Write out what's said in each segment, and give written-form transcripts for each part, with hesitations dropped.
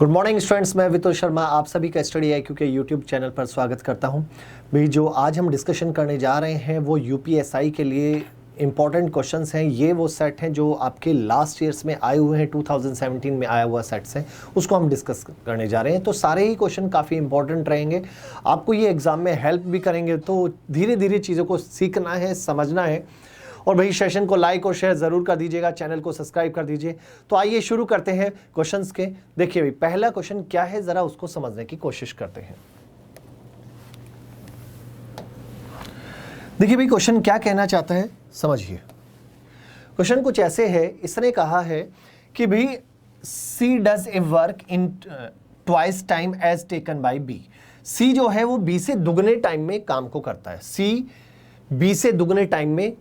Good morning students, मैं वितुल शर्मा आप सभी का स्टडी IQ के यूट्यूब चैनल पर स्वागत करता हूं। भाई जो आज हम डिस्कशन करने जा रहे हैं वो यूपीएसआई के लिए इंपॉर्टेंट क्वेश्चंस हैं। ये वो सेट हैं जो आपके लास्ट ईयर्स में आए हुए हैं, 2017 में आया हुआ सेट्स हैं, उसको हम डिस्कस करने जा रहे हैं। तो सारे ही क्वेश्चन काफ़ी इंपॉर्टेंट रहेंगे, आपको ये एग्जाम में हेल्प भी करेंगे। तो धीरे धीरे चीज़ों को सीखना है, समझना है। और भाई सेशन को लाइक और शेयर जरूर कर दीजिएगा, चैनल को सब्सक्राइब कर दीजिए। तो आइए शुरू करते हैं क्वेश्चंस के। देखिए भाई पहला क्वेश्चन क्या है, जरा उसको समझने की कोशिश करते हैं। देखिए भाई क्वेश्चन क्या कहना चाहता है, समझिए। क्वेश्चन कुछ ऐसे है, इसने कहा है कि भाई C does A work in twice time as taken by B. C जो है वो बी से दुगने टाइम में काम को करता है। सी बी से दुगने टाइम में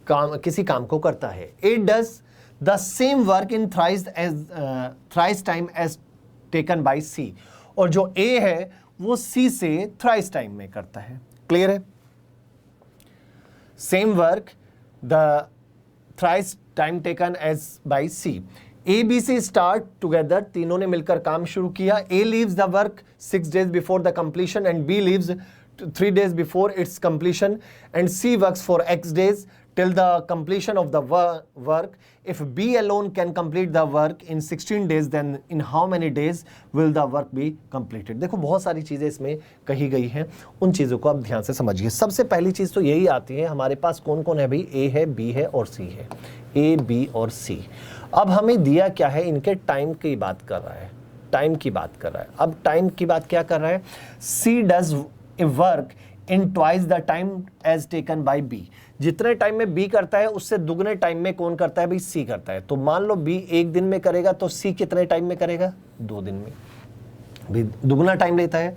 किसी काम को करता है। It does the same work in thrice time as taken by C. और जो ए है वो सी से थ्राइस टाइम में करता है। क्लियर है? Same work the thrice time taken as by C. A B C start together, तीनों ने मिलकर काम शुरू किया। A leaves the work 6 days before the completion and B leaves 3 days before its completion and C works for x days till the completion of the work. If B alone can complete the work in 16 days, then in how many days will the work be completed? देखो बहुत सारी चीज़ें इसमें कही गई हैं, उन चीज़ों को आप ध्यान से समझिए। सबसे पहली चीज़ तो यही आती है, हमारे पास कौन कौन है भाई? A है, B है और C है। A, B और C। अब हमें दिया क्या है? इनके टाइम की बात कर रहा है, टाइम की बात कर रहा है। अब टाइम की बात क्या कर रहा है? C does a work in twice the time as taken by B। जितने टाइम में बी करता है उससे दुगने टाइम में कौन करता है भाई? सी करता है। तो मान लो बी एक दिन में करेगा तो सी कितने टाइम में करेगा? 2 दिन में। भी दुगना टाइम लेता है,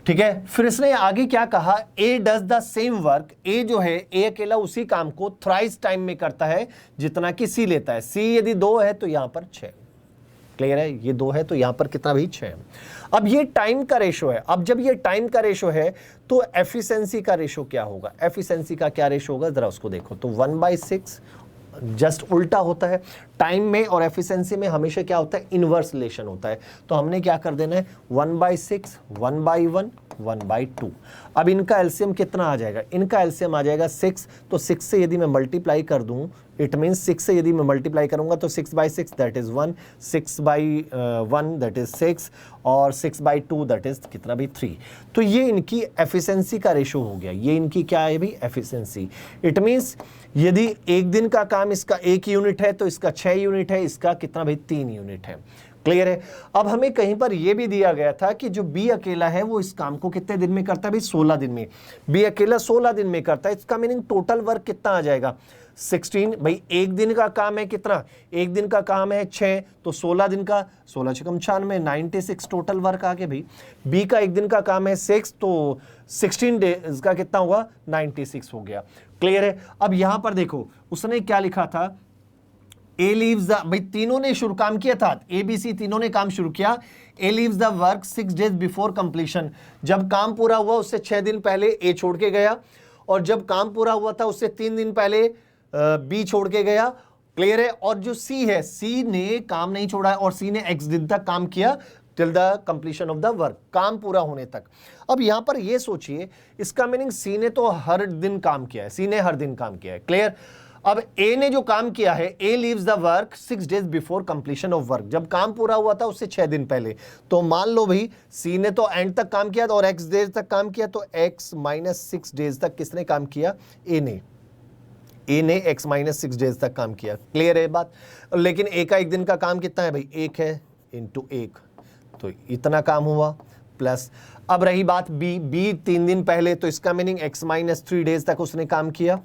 ठीक है। फिर इसने आगे क्या कहा? ए डज द सेम वर्क। ए जो है, ए अकेला उसी काम को थ्राइस टाइम में करता है जितना कि सी लेता है। सी यदि 2 है तो यहां पर 6। क्लियर है? ये 2 है तो यहां पर कितना भी? 6। अब ये टाइम का रेशो है। अब जब ये टाइम का रेशो है तो एफिशिएंसी का रेशो क्या होगा? एफिशिएंसी का क्या रेशो होगा जरा उसको देखो। तो 1/6 जस्ट उल्टा होता है। टाइम में और एफिशिएंसी में हमेशा क्या होता है? इनवर्स रिलेशन होता है। तो हमने क्या कर देना है? 1/6, 1/1, 1/2। अब इनका एलसीएम कितना आ जाएगा? इनका एलसीएम आ जाएगा 6। तो 6 से यदि मैं मल्टीप्लाई कर दूं, इट मीन्स 6 से यदि मैं मल्टीप्लाई करूंगा तो 6/6 दैट इज 1, 6/1 दैट इज 6 और 6/2 दैट इज कितना भी? 3। तो ये इनकी एफिशिएंसी का रेशो हो गया। ये इनकी क्या है भी? एफिशिएंसी। इट मीन्स यदि एक दिन का काम इसका 1 यूनिट है तो इसका 6 यूनिट है, इसका कितना भाई? 3 यूनिट है। क्लियर है? अब हमें कहीं पर यह भी दिया गया था कि जो बी अकेला है वो इस काम को कितने दिन में करता है भाई? 16 दिन में। बी अकेला 16 दिन में करता है। इसका मीनिंग टोटल वर्क कितना आ जाएगा? 16। भाई एक दिन का काम है कितना? एक दिन का काम है 6, तो 16 दिन का 16 6 96, 96 टोटल वर्क आ गया भाई। बी का एक दिन का काम है 6, तो 16 डेज का कितना हुआ? 96 हो गया। क्लियर है? अब यहां पर देखो उसने क्या लिखा था? ए लीव्स द, भाई तीनों ने शुरू काम किया था, ए बी सी तीनों ने काम शुरू किया। A leaves the work 6 days before completion. जब काम पूरा हुआ उससे 6 दिन पहले ए छोड़ के गया, और जब काम पूरा हुआ था उससे 3 दिन पहले बी छोड़ के गया। क्लियर है? और जो सी है, सी ने काम नहीं छोड़ा और सी ने x दिन तक काम किया till the completion of the work, काम पूरा होने तक। अब यहां पर ये सोचिए, इसका मीनिंग सी ने तो हर दिन काम किया है, सी ने हर दिन काम किया है। क्लियर? अब ए ने जो काम किया है, A leaves the work 6 days before completion of work. जब काम पूरा हुआ था उससे 6 दिन पहले। तो मान लो भाई सी ने तो एंड तक काम किया और x डेज तक काम किया, तो x-6 days तक किसने काम किया? ए ने। ए ने x-6 days तक काम किया। क्लियर है बात? लेकिन ए का एक दिन का काम कितना है भाई? 1 है इंटू 1, तो इतना काम हुआ। प्लस अब रही बात बी 3 दिन पहले, तो इसका मीनिंग x-3 days तक उसने काम किया,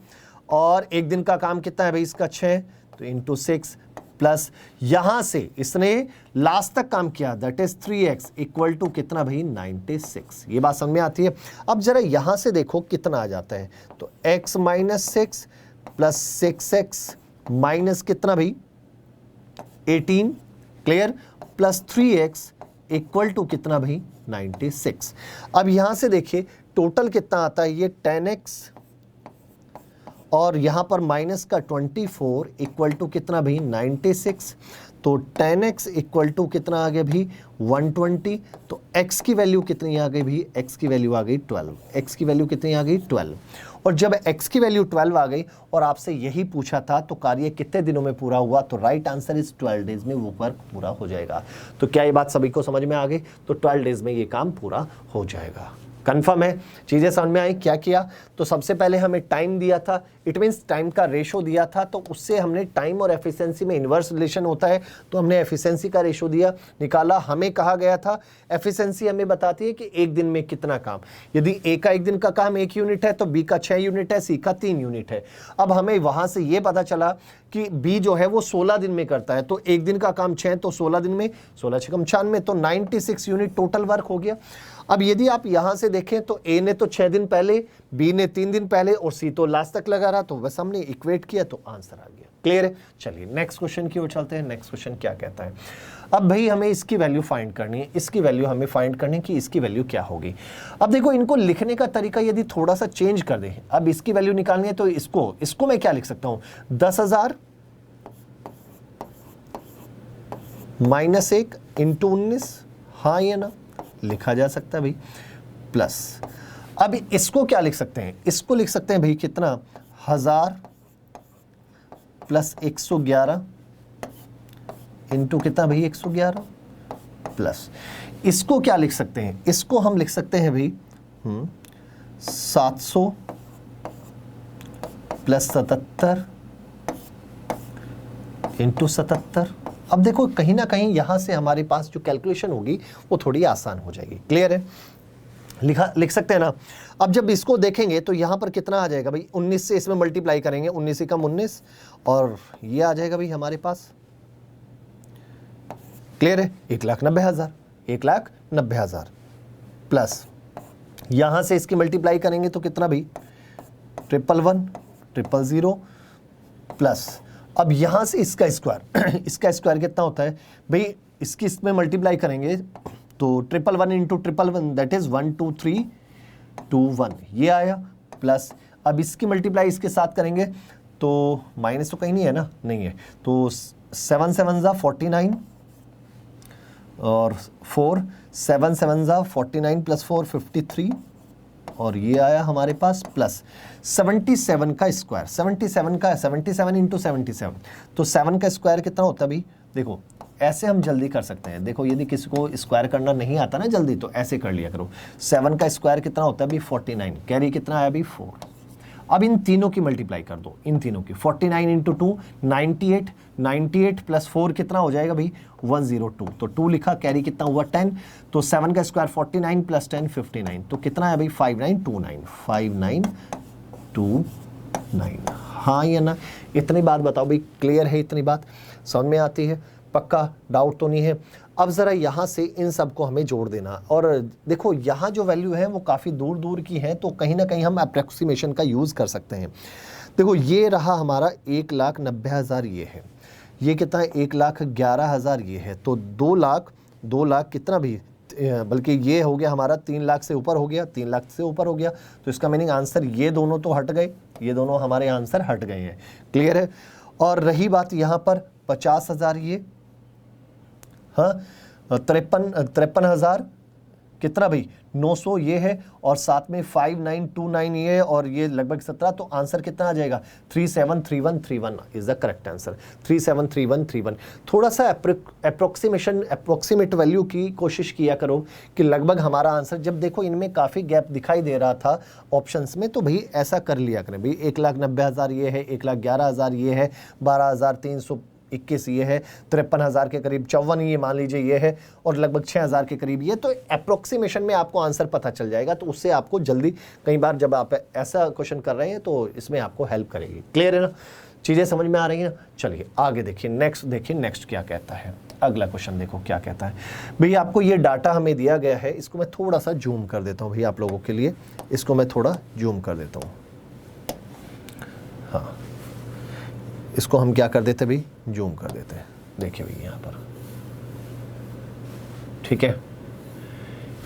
और एक दिन का काम कितना है भाई? इसका 6, तो इंटू 6 प्लस यहां से इसने लास्ट तक काम किया that is 3x equal to कितना भाई? 96। ये बात समझ में आती है? अब जरा यहां से देखो कितना आ जाता है। तो x-6 प्लस 6x माइनस कितना भाई? 18। Clear? Plus 3x equal to कितना भाई? 96। अब यहां से देखिए टोटल कितना आता है? ये 10x और यहां पर माइनस का 24 इक्वल टू कितना भाई? 96। तो 10x इक्वल टू कितना आ गया भी 120। तो x की वैल्यू कितनी आ गई भी, x की वैल्यू आ गई 12। x की वैल्यू कितनी आ गई 12। और जब x की वैल्यू 12 आ गई और आपसे यही पूछा था तो कार्य कितने दिनों में पूरा हुआ, तो राइट आंसर इज 12 डेज में वो वर्क पूरा हो जाएगा। तो क्या ये बात सभी को समझ में आ गई? तो 12 डेज में ये काम पूरा हो जाएगा। कंफर्म है? चीजें समझ में आई? क्या किया, तो सबसे पहले हमें टाइम दिया था, इट मींस टाइम का रेशो दिया था, तो उससे हमने टाइम और एफिशिएंसी में इन्वर्स रिलेशन होता है, तो हमने एफिशिएंसी का रेशो दिया, निकाला। हमें कहा गया था एफिशिएंसी हमें बताती है कि एक दिन में कितना काम, यदि ए का एक दिन का काम 1 यूनिट है तो बी का 6 यूनिट है, सी का 3 यूनिट है। अब हमें वहां से ये पता चला कि बी जो है वो 16 दिन में करता है, तो एक दिन का काम 6 तो 16 दिन में 16 6 96, तो 96 यूनिट टोटल वर्क हो गया। अब यदि आप यहां से देखें तो ए ने तो 6 दिन पहले, बी ने 3 दिन पहले और सी तो लास्ट तक लगा रहा, तो बस हमने इक्वेट किया तो आंसर आ गया। क्लियर है? चलिए नेक्स्ट क्वेश्चन की ओर चलते हैं। नेक्स्ट क्वेश्चन क्या कहता है, अब भाई हमें इसकी वैल्यू फाइंड करनी है, इसकी वैल्यू हमें फाइंड करनी है कि इसकी वैल्यू क्या होगी। अब देखो इनको लिखने का तरीका यदि थोड़ा सा चेंज कर दें, अब इसकी वैल्यू निकालनी है तो इसको मैं क्या लिख सकता हूं, 10,000 -1 इंटू 19, हाँ या ना, लिखा जा सकता है भाई, प्लस। अब इसको क्या लिख सकते हैं, इसको लिख सकते हैं भाई कितना, 1000 प्लस 111 इंटू कितना भाई 111, प्लस इसको क्या लिख सकते हैं, इसको हम लिख सकते हैं भाई 700 प्लस 77 इंटू 77। अब देखो कहीं ना कहीं यहां से हमारे पास जो कैलकुलेशन होगी वो थोड़ी आसान हो जाएगी। क्लियर है? लिख सकते हैं ना। अब जब इसको देखेंगे तो यहां पर कितना आ जाएगा भाई, 19 से इसमें मल्टीप्लाई करेंगे, 19 से कम 19, और ये आ जाएगा भाई हमारे पास। क्लियर है? 1,90,000, 1,90,000 प्लस यहां से इसकी मल्टीप्लाई करेंगे तो कितना भाई 111, 000 प्लस, अब यहां से इसका स्क्वायर इसका स्क्वायर कितना होता है भाई, इसकी इसमें मल्टीप्लाई करेंगे तो 111 इंटू 111 दैट इज 12321, ये आया, प्लस अब इसकी मल्टीप्लाई इसके साथ करेंगे तो माइनस तो कहीं नहीं है ना, नहीं है, तो 7 7 जा 49 और 4 7 7 जा 49 प्लस 4 53, और ये आया हमारे पास प्लस 77 का स्क्वायर, 77 इंटू 77, तो 7 का स्क्वायर कितना होता है भाई, देखो ऐसे हम जल्दी कर सकते हैं। देखो यदि किसी को स्क्वायर करना नहीं आता ना जल्दी, तो ऐसे कर लिया करो। 7 का स्क्वायर कितना होता है भाई 49, कैरी कितना आया भाई 4। अब इन तीनों की मल्टीप्लाई कर दो, इन तीनों की, 49 इंटू 2 98, 98 प्लस 4 कितना हो जाएगा भाई 102, तो 2 लिखा, कैरी कितना हुआ 10, तो 7 का स्क्वायर 49 प्लस 10 59, तो कितना है भाई 5929, हाँ या ना। इतनी बात बताओ भाई, क्लियर है? इतनी बात समझ में आती है? पक्का डाउट तो नहीं है? अब ज़रा यहाँ से इन सब को हमें जोड़ देना, और देखो यहाँ जो वैल्यू है वो काफ़ी दूर दूर की है, तो कहीं ना कहीं हम अप्रोक्सीमेशन का यूज़ कर सकते हैं। देखो ये रहा हमारा 1,90,000, ये है, ये कितना है 1,11,000, ये है, तो 2 लाख कितना भी, बल्कि ये हो गया हमारा 3 लाख से ऊपर हो गया, 3 लाख से ऊपर हो गया, तो इसका मीनिंग आंसर ये दोनों तो हट गए, ये दोनों हमारे आंसर हट गए हैं। क्लियर है? और रही बात यहाँ पर 50,000, ये हाँ 53,000 कितना भाई 900, ये है, और साथ में 5929 ये है, और ये लगभग 17, तो आंसर कितना आ जाएगा 373131 इज द करेक्ट आंसर, 373131। थोड़ा सा अप्रोक्सीमेट वैल्यू की कोशिश किया करो कि लगभग हमारा आंसर, जब देखो इनमें काफ़ी गैप दिखाई दे रहा था ऑप्शंस में, तो भाई ऐसा कर लिया करें भाई 1,90,000 ये है, 1,11,000 ये है, 12,321 ये है, 53,000 के करीब 54 ये मान लीजिए ये है, और लगभग 6,000 के करीब ये, तो अप्रोक्सीमेशन में आपको आंसर पता चल जाएगा, तो उससे आपको जल्दी, कई बार जब आप ऐसा क्वेश्चन कर रहे हैं तो इसमें आपको हेल्प करेगी। क्लियर है ना? चीज़ें समझ में आ रही हैं? चलिए आगे देखिए, नेक्स्ट क्या कहता है, अगला क्वेश्चन देखो क्या कहता है। भैया आपको ये डाटा हमें दिया गया है, इसको मैं थोड़ा सा जूम कर देता हूँ भैया आप लोगों के लिए, इसको मैं थोड़ा जूम कर देता हूँ, हाँ इसको हम क्या कर देते भाई, जूम कर देते हैं, देखिए भाई यहाँ पर, ठीक है,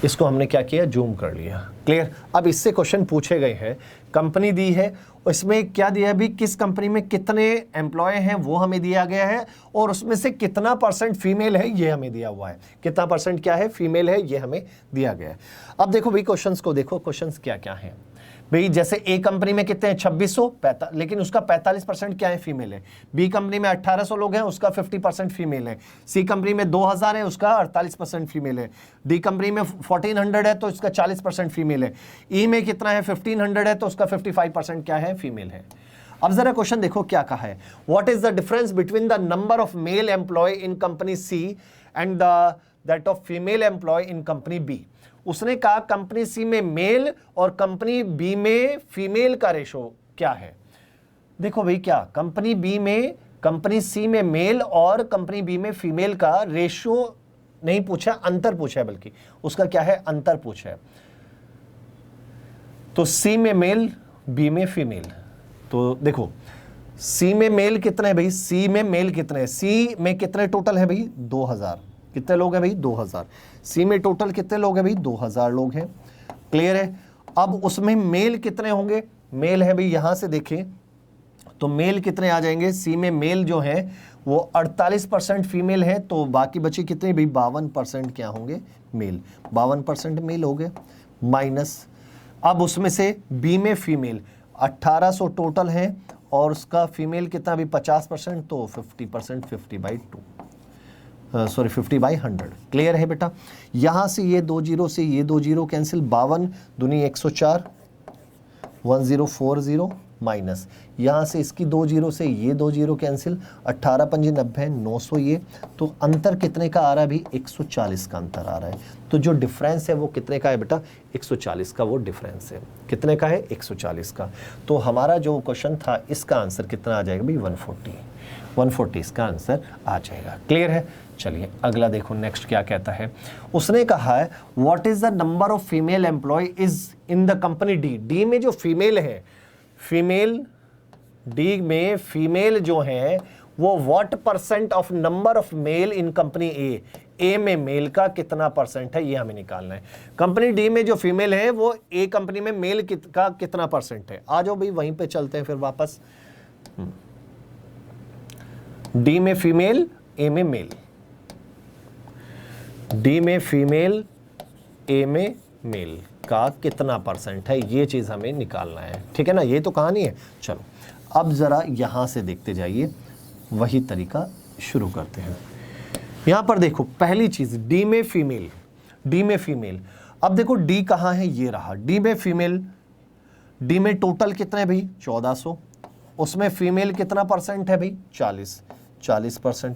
इसको हमने क्या किया, जूम कर लिया। क्लियर। अब इससे क्वेश्चन पूछे गए हैं, कंपनी दी है, इसमें क्या दिया है भी, किस कंपनी में कितने एम्प्लॉय हैं वो हमें दिया गया है, और उसमें से कितना परसेंट फीमेल है ये हमें दिया हुआ है, कितना परसेंट क्या है फीमेल है ये हमें दिया गया है। अब देखो भाई क्वेश्चंस को देखो, क्वेश्चंस क्या क्या हैं भाई। जैसे ए कंपनी में कितने हैं 2600, लेकिन उसका 45% क्या है फीमेल है। बी कंपनी में 1800 लोग हैं, उसका 50% फीमेल है। सी कंपनी में 2000 है, उसका 48% फीमेल है। डी कंपनी में 1400 है तो इसका 40% फीमेल है। ई में कितना है 1500 है तो उसका 55% क्या है फीमेल है। अब जरा क्वेश्चन देखो क्या कहा है, what is the difference between the number of male employ in company C and that of female employ in company B. उसने कहा कंपनी सी में मेल और कंपनी बी में फीमेल का रेशो क्या है। देखो भाई क्या, कंपनी सी में मेल और कंपनी बी में फीमेल का रेशो नहीं पूछा, अंतर पूछा है, बल्कि उसका क्या है अंतर पूछा है। तो सी में मेल बी में फीमेल, तो देखो सी में मेल कितने हैं भाई, सी में मेल कितने हैं, सी में कितने टोटल है भाई 2000, कितने लोग हैं भाई 2000। सी में टोटल कितने लोग हैं भाई 2000 लोग हैं, क्लियर है। अब उसमें मेल कितने होंगे, मेल है भाई यहां से देखें तो मेल कितने आ जाएंगे, सी में मेल जो है वो 48% फीमेल है, तो बाकी बचे कितने भाई 52% क्या होंगे मेल, 52% मेल हो गए, माइनस अब उसमें से बी में फीमेल 1800 टोटल है और उसका फीमेल कितना भी 50%, तो 50%, 50/100, क्लियर है बेटा। यहां से ये 2 जीरो से ये 2 जीरो कैंसिल, 52 दूनी 104, 1040 माइनस यहां से इसकी 2 जीरो से ये 2 जीरो कैंसिल, 18 पंजे 90, 900 ये, तो अंतर कितने का आ रहा है भी 140 का अंतर आ रहा है। तो जो डिफरेंस है वो कितने का है बेटा 140 का वो डिफरेंस है, कितने का है 140 का। तो हमारा जो क्वेश्चन था इसका आंसर कितना आ जाएगा भाई 140 इसका आंसर आ जाएगा, क्लियर है। चलिए अगला देखो नेक्स्ट क्या कहता है, उसने कहा है what is the number of female employ is in the company D. D में जो फीमेल है, फीमेल डी में फीमेल जो है वो what percent of number of male in company A, A में मेल का कितना परसेंट है ये हमें निकालना है। कंपनी डी में जो फीमेल है वो ए कंपनी में मेल का कितना परसेंट है। आ जाओ भाई वहीं पे चलते हैं फिर वापस, डी में फीमेल ए में मेल, डी में फीमेल ए में मेल का कितना परसेंट है ये चीज हमें निकालना है, ठीक है ना, ये तो कहानी है। चलो अब जरा यहां से देखते जाइए, वही तरीका शुरू करते हैं। यहां पर देखो पहली चीज डी में फीमेल, डी में फीमेल। अब देखो डी कहां है, ये रहा डी में फीमेल, डी में टोटल कितने है भाई 1400, उसमें फीमेल कितना परसेंट है भाई 40%,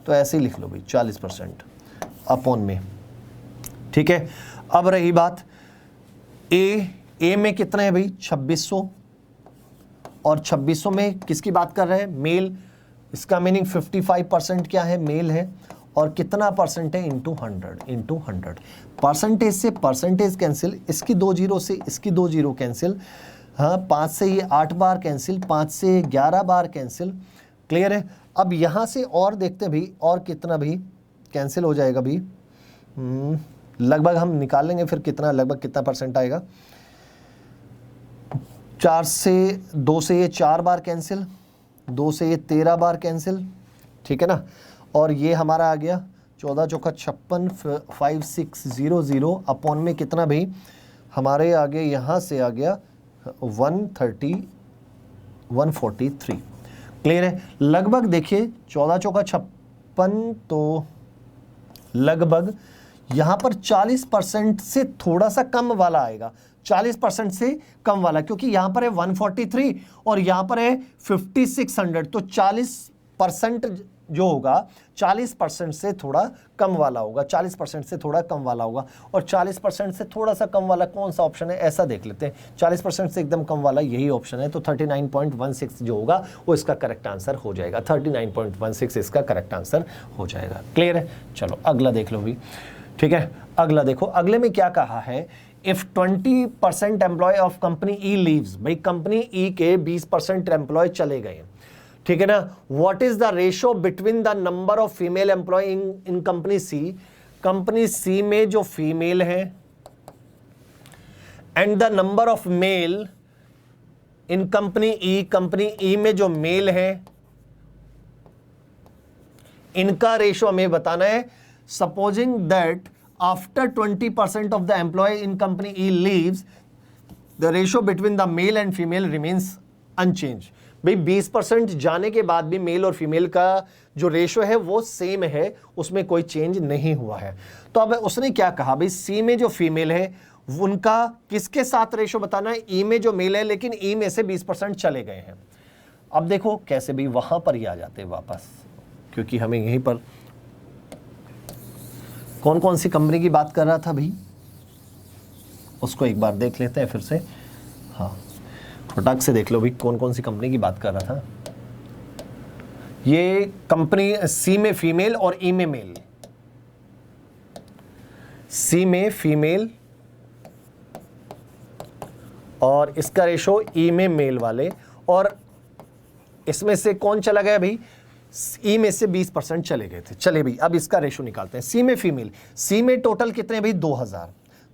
तो ऐसे ही लिख लो भाई 40% अपॉन में, ठीक है। अब रही बात ए में कितने हैं भाई 2600, और 2600 में किसकी बात कर रहे हैं मेल, इसका मीनिंग 55% क्या है मेल है, और कितना परसेंट है इंटू 100, परसेंटेज से परसेंटेज कैंसिल, इसकी 2 जीरो से इसकी 2 जीरो कैंसिल, हाँ 5 से ये 8 बार कैंसिल, 5 से 11 बार कैंसिल, क्लियर है। अब यहां से और देखते हैं भाई और कितना भी कैंसिल हो जाएगा भाई, लगभग हम निकाल लेंगे फिर कितना, लगभग कितना परसेंट आएगा। 4 से 2 से ये 4 बार कैंसिल, 2 से ये 13 बार कैंसिल, ठीक है ना। और ये हमारा आ गया 14 चौका 56, 5600 अपॉन में कितना भाई हमारे आगे यहाँ से आ गया 143, क्लियर है। लगभग देखिए 14 चौका 56, तो लगभग यहां पर 40% से थोड़ा सा कम वाला आएगा, 40% से कम वाला, क्योंकि यहां पर है 143 और यहां पर है 5600, तो 40% जो होगा 40% से थोड़ा कम वाला होगा, 40% से थोड़ा कम वाला होगा। और 40% से थोड़ा सा कम वाला कौन सा ऑप्शन है, ऐसा देख लेते हैं। 40% से एकदम कम वाला यही ऑप्शन है, तो 39.16 जो होगा वो इसका करेक्ट आंसर हो जाएगा, 39.16 इसका करेक्ट आंसर हो जाएगा, क्लियर है। चलो अगला देख लो भी, ठीक है। अगला देखो, अगले में क्या कहा है, if 20% employ of company E leaves, भाई कंपनी ई के 20% एम्प्लॉय चले गए, ठीक है ना। What is the ratio between the number of female employ in company C, company C में जो फीमेल है and the number of male in company E में जो मेल है इनका रेशो हमें बताना है। Supposing that after 20% of the employ in company E leaves the ratio between the male and female remains unchange. भाई 20% जाने के बाद भी मेल और फीमेल का जो रेशो है वो सेम है, उसमें कोई चेंज नहीं हुआ है। तो अब उसने क्या कहा, भाई सी में जो फीमेल है उनका किसके साथ रेशो बताना है, ई में जो मेल है, लेकिन ई में से 20% चले गए हैं। अब देखो कैसे, भी वहां पर ही आ जाते हैं वापस, क्योंकि हमें यहीं पर कौन कौन सी कंपनी की बात कर रहा था भाई, उसको एक बार देख लेते हैं फिर से। हाँ, फटाक से देख लो भाई कौन कौन सी कंपनी की बात कर रहा था। ये कंपनी सी में फीमेल और ई में मेल, सी में फीमेल और इसका रेशो ई में मेल वाले, और इसमें से कौन चला गया भाई, ई में से 20% चले गए थे। चले भाई अब इसका रेशो निकालते हैं। सी में फीमेल, सी में टोटल कितने भाई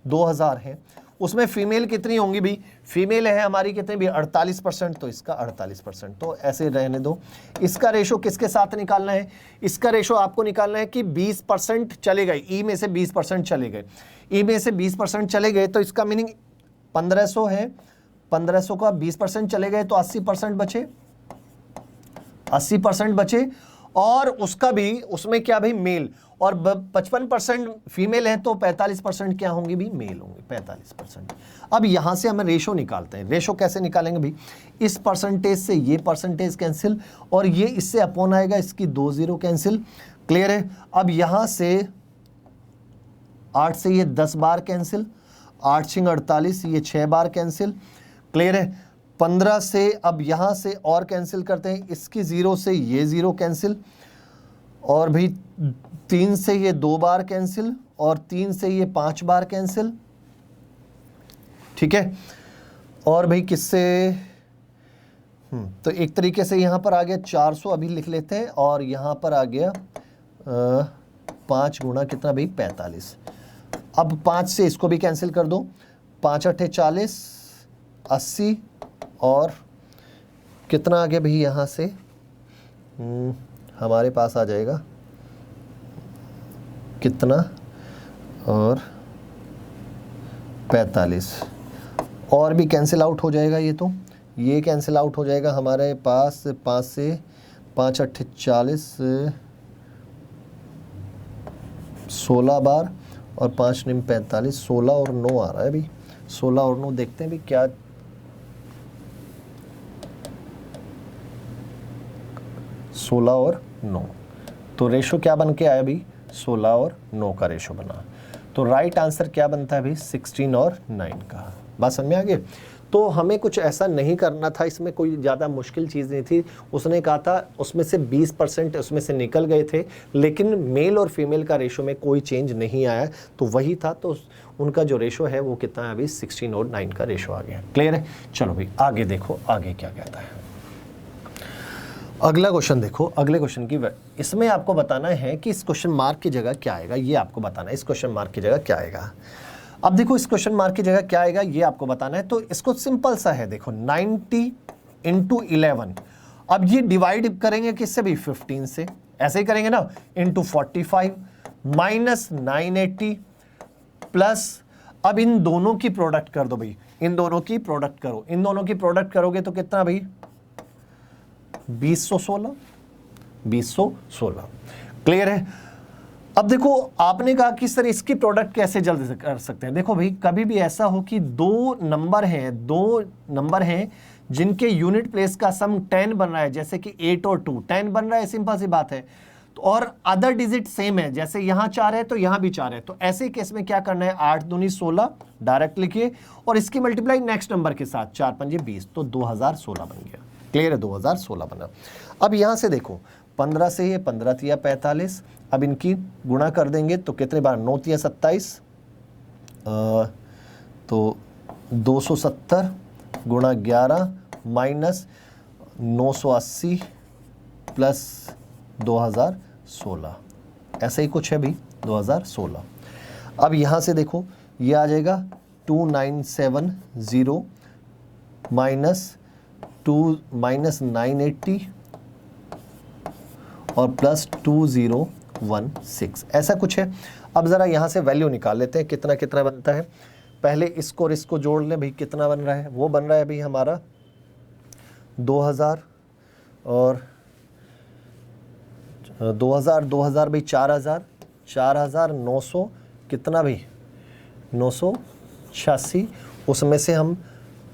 2000 है, उसमें फीमेल कितनी होंगी भाई, फीमेल है हमारी कितने भी 48%, तो इसका 48%, तो ऐसे रहने दो। इसका रेशो किसके साथ निकालना है, इसका रेशो आपको निकालना है कि 20% चले गए, ई में से 20% चले गए, ई में से 20% चले गए, तो इसका मीनिंग 1500 है, 1500 का 20% चले गए तो 80% बचे, 80% बचे, और उसका भी उसमें क्या भाई मेल, और 55% फीमेल है तो 45% क्या होंगी भी मेल होंगे, 45%। अब यहां से हमें रेशो निकालते हैं। रेशो कैसे निकालेंगे भाई, इस परसेंटेज से ये परसेंटेज कैंसिल, और ये इससे अपॉन आएगा, इसकी 2 0 कैंसिल। क्लियर है। अब यहां से 8 से ये 10 बार कैंसिल, 8 छिंग 48, ये 6 बार कैंसिल। क्लियर है। 15 से अब यहां से और कैंसिल करते हैं, इसकी 0 से ये 0 कैंसिल, और भी 3 से ये 2 बार कैंसिल, और 3 से ये 5 बार कैंसिल। ठीक है। और भाई किससे, तो एक तरीके से यहां पर आ गया 400, अभी लिख लेते हैं, और यहां पर आ गया 5 गुणा कितना भाई 45। अब 5 से इसको भी कैंसिल कर दो, 5 8 40, 80, और कितना आ गया भाई यहाँ से हमारे पास आ जाएगा कितना, और 45, और भी कैंसिल आउट हो जाएगा, ये कैंसिल आउट हो जाएगा हमारे पास। 5 से 5 8 40, 16 बार, और 5 9 45, 16 और 9 आ रहा है भाई, 16 और 9 देखते हैं भाई क्या, 16 और 9, तो रेशो क्या बन के आया भाई, 16 और 9 का रेशो बना। तो राइट आंसर क्या बनता है भाई, 16 और 9 का। बात समझ में आ गई। तो हमें कुछ ऐसा नहीं करना था, इसमें कोई ज़्यादा मुश्किल चीज़ नहीं थी। उसने कहा था उसमें से 20% उसमें से निकल गए थे, लेकिन मेल और फीमेल का रेशो में कोई चेंज नहीं आया, तो वही था। तो उनका जो रेशो है वो कितना है अभी, 16 और 9 का रेशो आ गया। क्लियर है। चलो भाई आगे देखो, आगे क्या कहता है। अगला क्वेश्चन देखो, अगले क्वेश्चन की इसमें आपको बताना है कि इस क्वेश्चन मार्क की जगह क्या आएगा, ये आपको बताना है इस क्वेश्चन मार्क की जगह क्या आएगा। अब देखो इस क्वेश्चन मार्क की जगह क्या आएगा ये आपको बताना है। तो इसको सिंपल सा है, देखो 90 × 11, अब ये डिवाइड करेंगे किससे भी, 15 से, ऐसे ही करेंगे ना, इंटू 45 माइनस 980 प्लस, अब इन दोनों की प्रोडक्ट कर दो भाई, इन दोनों की प्रोडक्ट करो, इन दोनों की प्रोडक्ट करोगे तो कितना भाई 2016। क्लियर है। अब देखो आपने कहा कि सर इसकी प्रोडक्ट कैसे जल्दी से कर सकते हैं। देखो भाई कभी भी ऐसा हो कि दो नंबर हैं जिनके यूनिट प्लेस का सम 10 बन रहा है, जैसे कि 8 और 2 10 बन रहा है, सिंपल सी बात है, तो और अदर डिजिट सेम है, जैसे यहां 4 है तो यहां भी 4 है, तो ऐसे केस में क्या करना है, 8 दूनी 16 डायरेक्ट लिखिए, और इसकी मल्टीप्लाई नेक्स्ट नंबर के साथ, 4 5 20, तो 2016 बन गया। क्लियर है, 2016 बना। अब यहां से देखो 15 से ये 15 तिया 45, अब इनकी गुणा कर देंगे तो कितने बार, 9 तिया 27, तो 270 गुणा 11 माइनस 980 प्लस 2016, ऐसा ही कुछ है भी 2016। अब यहाँ से देखो ये आ जाएगा 2970 माइनस 980 और प्लस 2016, ऐसा कुछ है। अब ज़रा यहाँ से वैल्यू निकाल लेते हैं कितना कितना बनता है। पहले इसको और इसको जोड़ लें भाई, कितना बन रहा है, वो बन रहा है भाई हमारा 2000 और 2000 भाई 4900 कितना भाई 986, उसमें से हम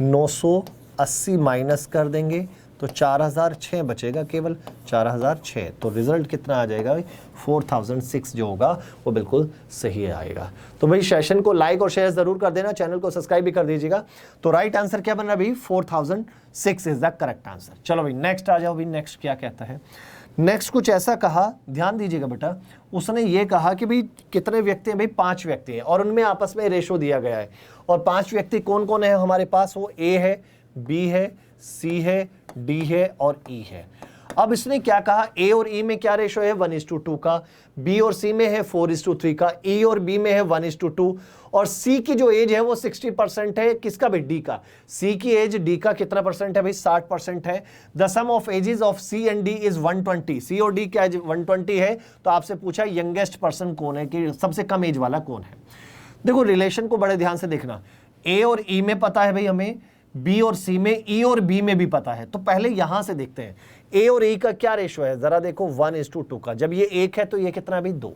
980 माइनस कर देंगे तो 4006 बचेगा, केवल 4006। तो रिजल्ट कितना आ जाएगा भाई 4006 जो होगा वो बिल्कुल सही आएगा। तो भाई सेशन को लाइक और शेयर जरूर कर देना, चैनल को सब्सक्राइब भी कर दीजिएगा। तो राइट आंसर क्या बन रहा है भाई 4006 इज द करेक्ट आंसर। चलो भाई नेक्स्ट आ जाओ भाई, नेक्स्ट क्या कहता है। नेक्स्ट कुछ ऐसा कहा, ध्यान दीजिएगा बेटा, उसने ये कहा कि भाई कितने व्यक्ति हैं भाई 5 व्यक्ति हैं और उनमें आपस में रेशो दिया गया है। और 5 व्यक्ति कौन कौन है हमारे पास, वो ए है, बी है, सी है, डी है और ई है। अब इसने क्या कहा, ए और ई में क्या रेशो है 1:2 का, बी और सी में है 4:3 का, ई और बी में है 1:2 और सी की जो एज है वो 60% है, किसका भाई डी का। सी की एज डी का कितना परसेंट है भाई 60% है। The sum of ages of C and D is 120, C और डी का एज 120 है। तो आपसे पूछा यंगेस्ट पर्सन कौन है, कि सबसे कम एज वाला कौन है। देखो रिलेशन को बड़े ध्यान से देखना, ए और ई में पता है भाई हमें, बी और सी में, ई और बी में भी पता है। तो पहले यहां से देखते हैं ए और ई का क्या रेशो है, जरा देखो 1:2 का। जब ये 1 है तो ये कितना है भाई 2,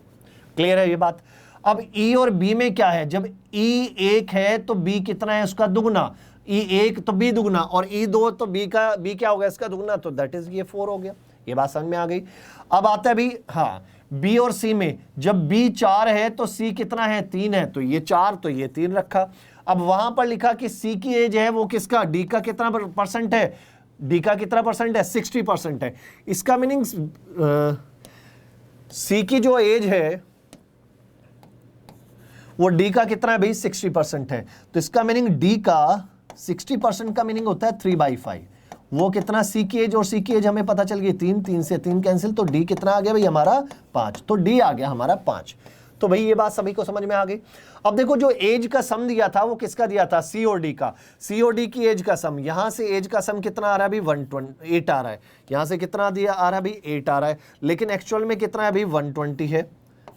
क्लियर है ये बात। अब ई और बी में क्या है, जब ई 1 है तो बी कितना है उसका दुगना, ई 1 तो बी दुगना और ई 2 तो बी क्या होगा इसका दुगना, तो दैट इज ये 4 हो गया। ये बात समझ में आ गई। अब आता है भाई हाँ बी और सी में, जब बी 4 है तो सी कितना है 3 है, तो ये 4 तो ये 3 रखा। अब वहां पर लिखा कि सी की एज है वो किसका, डी का कितना परसेंट है, डी का कितना परसेंट है 60% है। इसका मीनिंग सी की जो एज है वो डी का कितना है भाई 60% है। तो इसका मीनिंग डी का 60% का मीनिंग होता है 3/5। वो कितना, सी की एज और सी की एज हमें पता चल गई 3, 3 से 3 कैंसिल, तो डी कितना आ गया भाई हमारा 5। तो डी आ गया हमारा 5। तो भाई ये बात सभी को समझ में आ गई। अब देखो जो एज का सम दिया था वो किसका दिया था, सी और डी का। सी और डी की एज का सम, यहां से एज का सम कितना आ रहा है भाई 128 आ रहा है, यहां से कितना दिया आ रहा है भाई 8 आ रहा है, लेकिन एक्चुअल में कितना है भाई 120 है।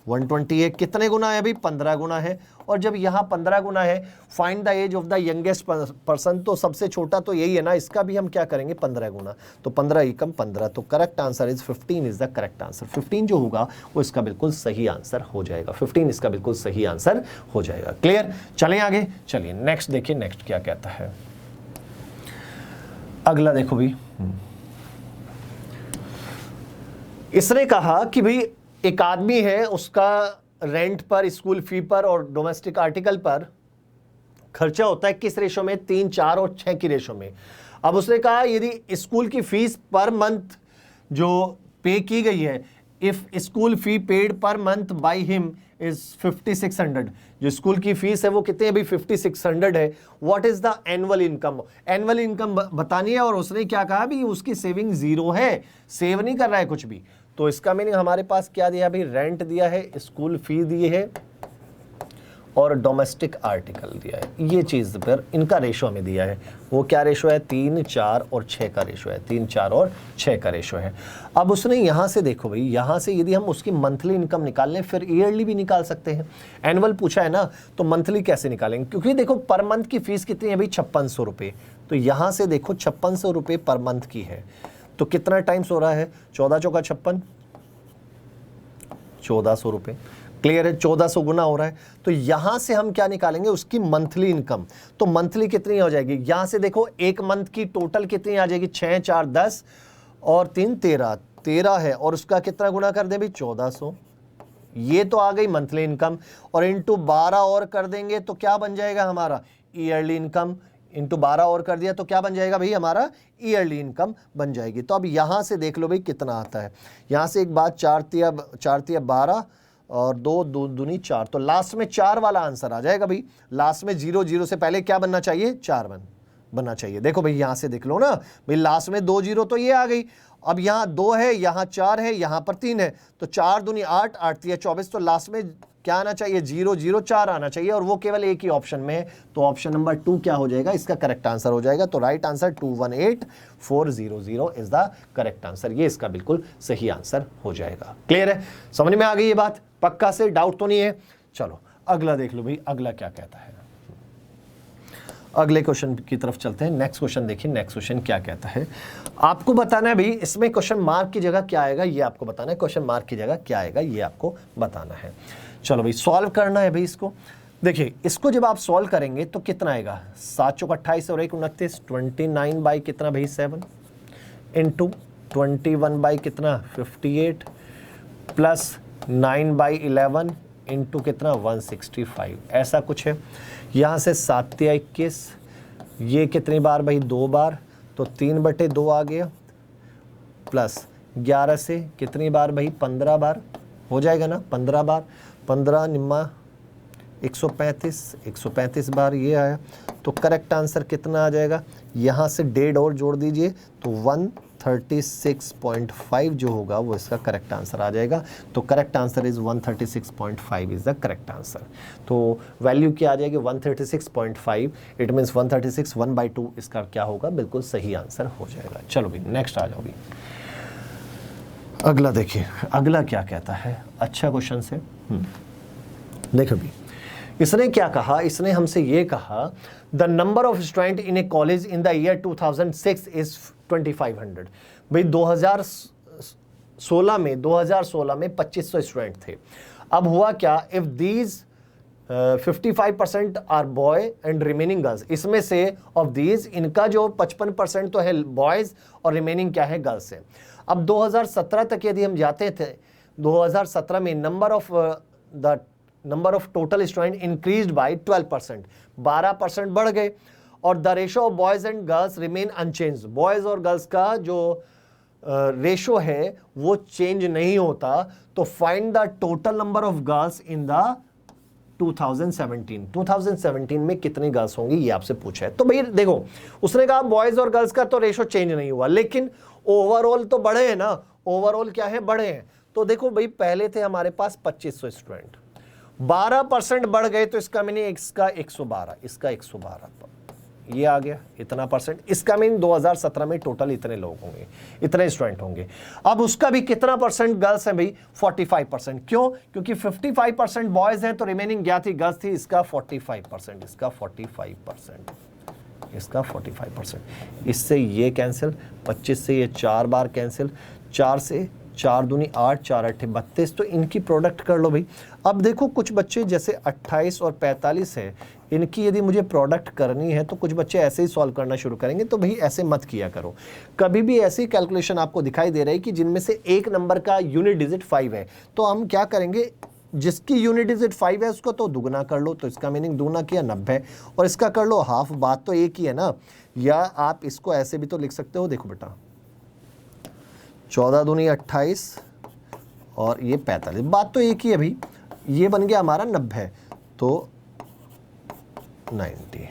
120 है, कितने गुना है भाई 15 गुना है। और जब यहाँ 15 गुना है, find the age of the youngest person, तो सबसे छोटा तो यही है ना, इसका भी हम क्या करेंगे 15 गुना, तो 15 एकम 15। तो correct answer is 15 is the correct answer. 15 जो होगा वो इसका बिल्कुल सही आंसर हो जाएगा, 15 इसका बिल्कुल सही आंसर हो जाएगा। क्लियर, चलें आगे, चलिए नेक्स्ट देखिए, नेक्स्ट क्या कहता है अगला। देखो भाई इसने कहा कि भाई एक आदमी है, उसका रेंट पर, स्कूल फी पर और डोमेस्टिक आर्टिकल पर खर्चा होता है किस रेशो में, 3, 4 और 6 की रेशो में। अब उसने कहा यदि स्कूल की फीस पर मंथ जो पे की गई है, if school fee paid per month by him is 5600, जो स्कूल की फीस है वो कितनी है भाई 5600 है। What is the annual income, annual income बतानी है। और उसने क्या कहा भाई उसकी सेविंग 0 है, सेव नहीं कर रहा है कुछ भी। तो इसका मीनिंग हमारे पास क्या दिया भाई, रेंट दिया है, स्कूल फी दी है और डोमेस्टिक आर्टिकल दिया है। ये चीज पर इनका रेशो हमें दिया है, वो क्या रेशो है 3, 4 और 6 का रेशो है, 3, 4 और 6 का रेशो है। अब उसने यहां से देखो भाई, यहां से यदि हम उसकी मंथली इनकम निकाल लें, फिर ईयरली भी निकाल सकते हैं। एनुअल पूछा है ना, तो मंथली कैसे निकालेंगे, क्योंकि देखो पर मंथ की फीस कितनी है भाई 5600 रुपये। तो यहां से देखो 5600 रुपये पर मंथ की है, तो कितना टाइम्स हो रहा है 14 चौका 56, 1400 रुपये। क्लियर है, 1400 गुना हो रहा है। तो यहां से हम क्या निकालेंगे उसकी मंथली इनकम। तो मंथली कितनी हो जाएगी, यहां से देखो एक मंथ की टोटल कितनी आ जाएगी, 6, 4, 10 और 3, 13 है, और उसका कितना गुना कर दे भाई 1400। ये तो आ गई मंथली इनकम, और इंटू 12 और कर देंगे तो क्या बन जाएगा हमारा ईयरली इनकम। इंटू 12 और कर दिया तो क्या बन जाएगा भाई हमारा ईयरली इनकम बन जाएगी। तो अब यहां से देख लो भाई कितना आता है। यहां से एक बात 4 तिया 12 और 2 दूनी 4, तो लास्ट में 4 वाला आंसर आ जाएगा भाई। लास्ट में 0, 0 से पहले क्या बनना चाहिए 4 बनना चाहिए। देखो भाई यहां से देख लो ना भाई, लास्ट में 2 0 तो ये आ गई। अब यहाँ 2 है, यहाँ 4 है, यहाँ पर 3 है, तो 4 दूनी 8, 8 तिया 24, तो लास्ट में क्या आना चाहिए, 0 0 4 आना चाहिए, और वो केवल एक ही ऑप्शन में है, तो ऑप्शन नंबर 2 क्या हो जाएगा, इसका करेक्ट आंसर हो जाएगा। तो right answer 218400 is the correct answer, ये इसका बिल्कुल सही आंसर हो जाएगा। क्लियर है, समझ में आ गई ये बात, पक्का से डाउट तो नहीं है। चलो अगला देख लो भाई, अगला क्या कहता है, अगले क्वेश्चन की तरफ चलते हैं। नेक्स्ट क्वेश्चन देखिए, नेक्स्ट क्वेश्चन क्या कहता है, आपको बताना है भाई इसमें क्वेश्चन मार्क की जगह क्या आएगा, ये आपको बताना है, क्वेश्चन मार्क की जगह क्या आएगा ये आपको बताना है। चलो भाई सॉल्व करना है भाई इसको। देखिए इसको जब आप सॉल्व करेंगे तो कितना आएगा, 7 चौक 28 और 1 29, 29 बाई कितना भाई 7 इंटू 21 बाई कितना 58 प्लस 9 बाई 11 इंटू कितना 165, ऐसा कुछ है। यहाँ से 7 या 21, ये कितनी बार भाई 2 बार, तो 3/2 आ गया, प्लस 11 से कितनी बार भाई 15 बार हो जाएगा ना, 15 बार, 15 निम्मा 135 बार ये आया। तो करेक्ट आंसर कितना आ जाएगा, यहाँ से 1.5 और जोड़ दीजिए तो 136.5 जो होगा वो इसका करेक्ट आंसर आ जाएगा। तो correct answer is 136.5 is the correct answer. तो वैल्यू क्या आ जाएगी 136.5, इट मीन्स 136 1/2 इसका क्या होगा, बिल्कुल सही आंसर हो जाएगा। चलो भाई नेक्स्ट आ जाओ भाई, अगला देखिए, अगला क्या कहता है, अच्छा क्वेश्चन से देखो भी, इसने क्या कहा, इसने हमसे ये कहा the number of student in A college in the year 2006 is 2500। भाई 2016 में 2500 स्टूडेंट थे। अब हुआ क्या, if these 55% are boy and remaining girls, इसमें से ऑफ दीज इनका जो 55% तो है बॉयज और रिमेनिंग क्या है गर्ल्स है। अब 2017 तक यदि हम जाते थे, 2017 में number of total student increased by 12%, 12% बढ़ गए, और the ratio of boys and girls remain unchanged, boys और गर्ल्स का जो रेशो है वो चेंज नहीं होता। तो find the total number of girls in the 2017 में कितनी गर्ल्स होंगी, ये आपसे पूछा है। तो भाई देखो उसने कहा बॉयज और गर्ल्स का तो रेशो चेंज नहीं हुआ, लेकिन ओवरऑल तो बढ़े हैं ना, ओवरऑल क्या है, बढ़े हैं। तो देखो भाई पहले थे हमारे पास 2500 स्टूडेंट, 12% बढ़ गए, तो इसका मीनिंग इसका 112, इसका 112 ये आ गया इतना परसेंट, इसका मीन 2017 में टोटल इतने लोग होंगे, इतने स्टूडेंट होंगे। अब उसका भी कितना परसेंट गर्ल्स है भाई 45%, क्यों, क्योंकि 55% बॉयज हैं तो रिमेनिंग क्या थी, गर्ल्स थी, इसका 45%, इसका 45%, इसका 45%, इससे ये कैंसिल, 25 से ये 4 बार कैंसिल, 4 से 4 दूनी 8, 4 8 32, तो इनकी प्रोडक्ट कर लो भाई। अब देखो कुछ बच्चे जैसे 28 और 45 है, इनकी यदि मुझे प्रोडक्ट करनी है तो कुछ बच्चे ऐसे ही सॉल्व करना शुरू करेंगे। तो भाई ऐसे मत किया करो, कभी भी ऐसी कैलकुलेशन आपको दिखाई दे रही है कि जिनमें से एक नंबर का यूनिट डिजिट 5 है, तो हम क्या करेंगे, जिसकी यूनिट डिजिट 5 है उसको तो दुगना कर लो, तो इसका मीनिंग दुगना किया 90, और इसका कर लो हाफ, बात तो एक ही है ना। या आप इसको ऐसे भी तो लिख सकते हो, देखो बेटा 14 दूनी 28 और ये 45, बात तो एक ही है भाई, ये बन गया हमारा 90, तो 90,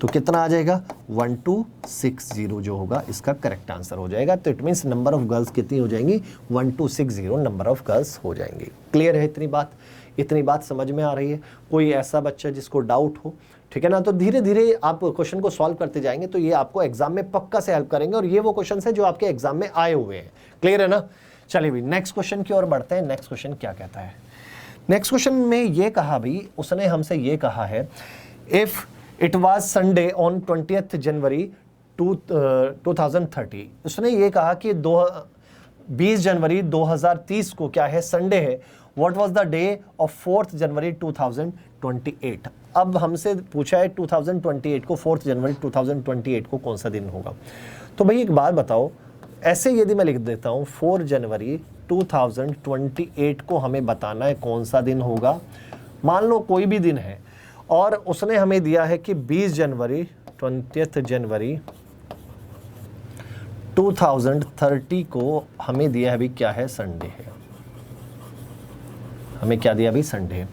तो कितना आ जाएगा 1260 जो होगा इसका करेक्ट आंसर हो जाएगा। तो it means number of girls कितनी हो जाएंगी, 1260 नंबर ऑफ गर्ल्स हो जाएंगी। क्लियर है इतनी बात, इतनी बात समझ में आ रही है। कोई ऐसा बच्चा जिसको डाउट हो, ठीक है ना, तो धीरे धीरे आप क्वेश्चन को सॉल्व करते जाएंगे तो ये आपको एग्जाम में पक्का से हेल्प करेंगे, और ये वो क्वेश्चन है जो आपके एग्जाम में आए हुए हैं। क्लियर है ना। चलिए भाई नेक्स्ट क्वेश्चन की ओर बढ़ते हैं। नेक्स्ट क्वेश्चन क्या कहता है, नेक्स्ट क्वेश्चन में ये कहा भाई, उसने हमसे ये कहा है, if it was Sunday on 20th जनवरी 2030, उसने ये कहा कि 20 जनवरी 2030 को क्या है, संडे है। What was the day of 4th जनवरी 2028। अब हमसे पूछा है 2028 को, 4th जनवरी 2028 को कौन सा दिन होगा। तो भाई एक बात बताओ, ऐसे यदि मैं लिख देता हूँ 4 जनवरी 2028 को हमें बताना है कौन सा दिन होगा, मान लो कोई भी दिन है, और उसने हमें दिया है कि 20 जनवरी 20th जनवरी 2030 को हमें दिया है अभी क्या है, संडे है, हमें क्या दिया अभी, संडे है।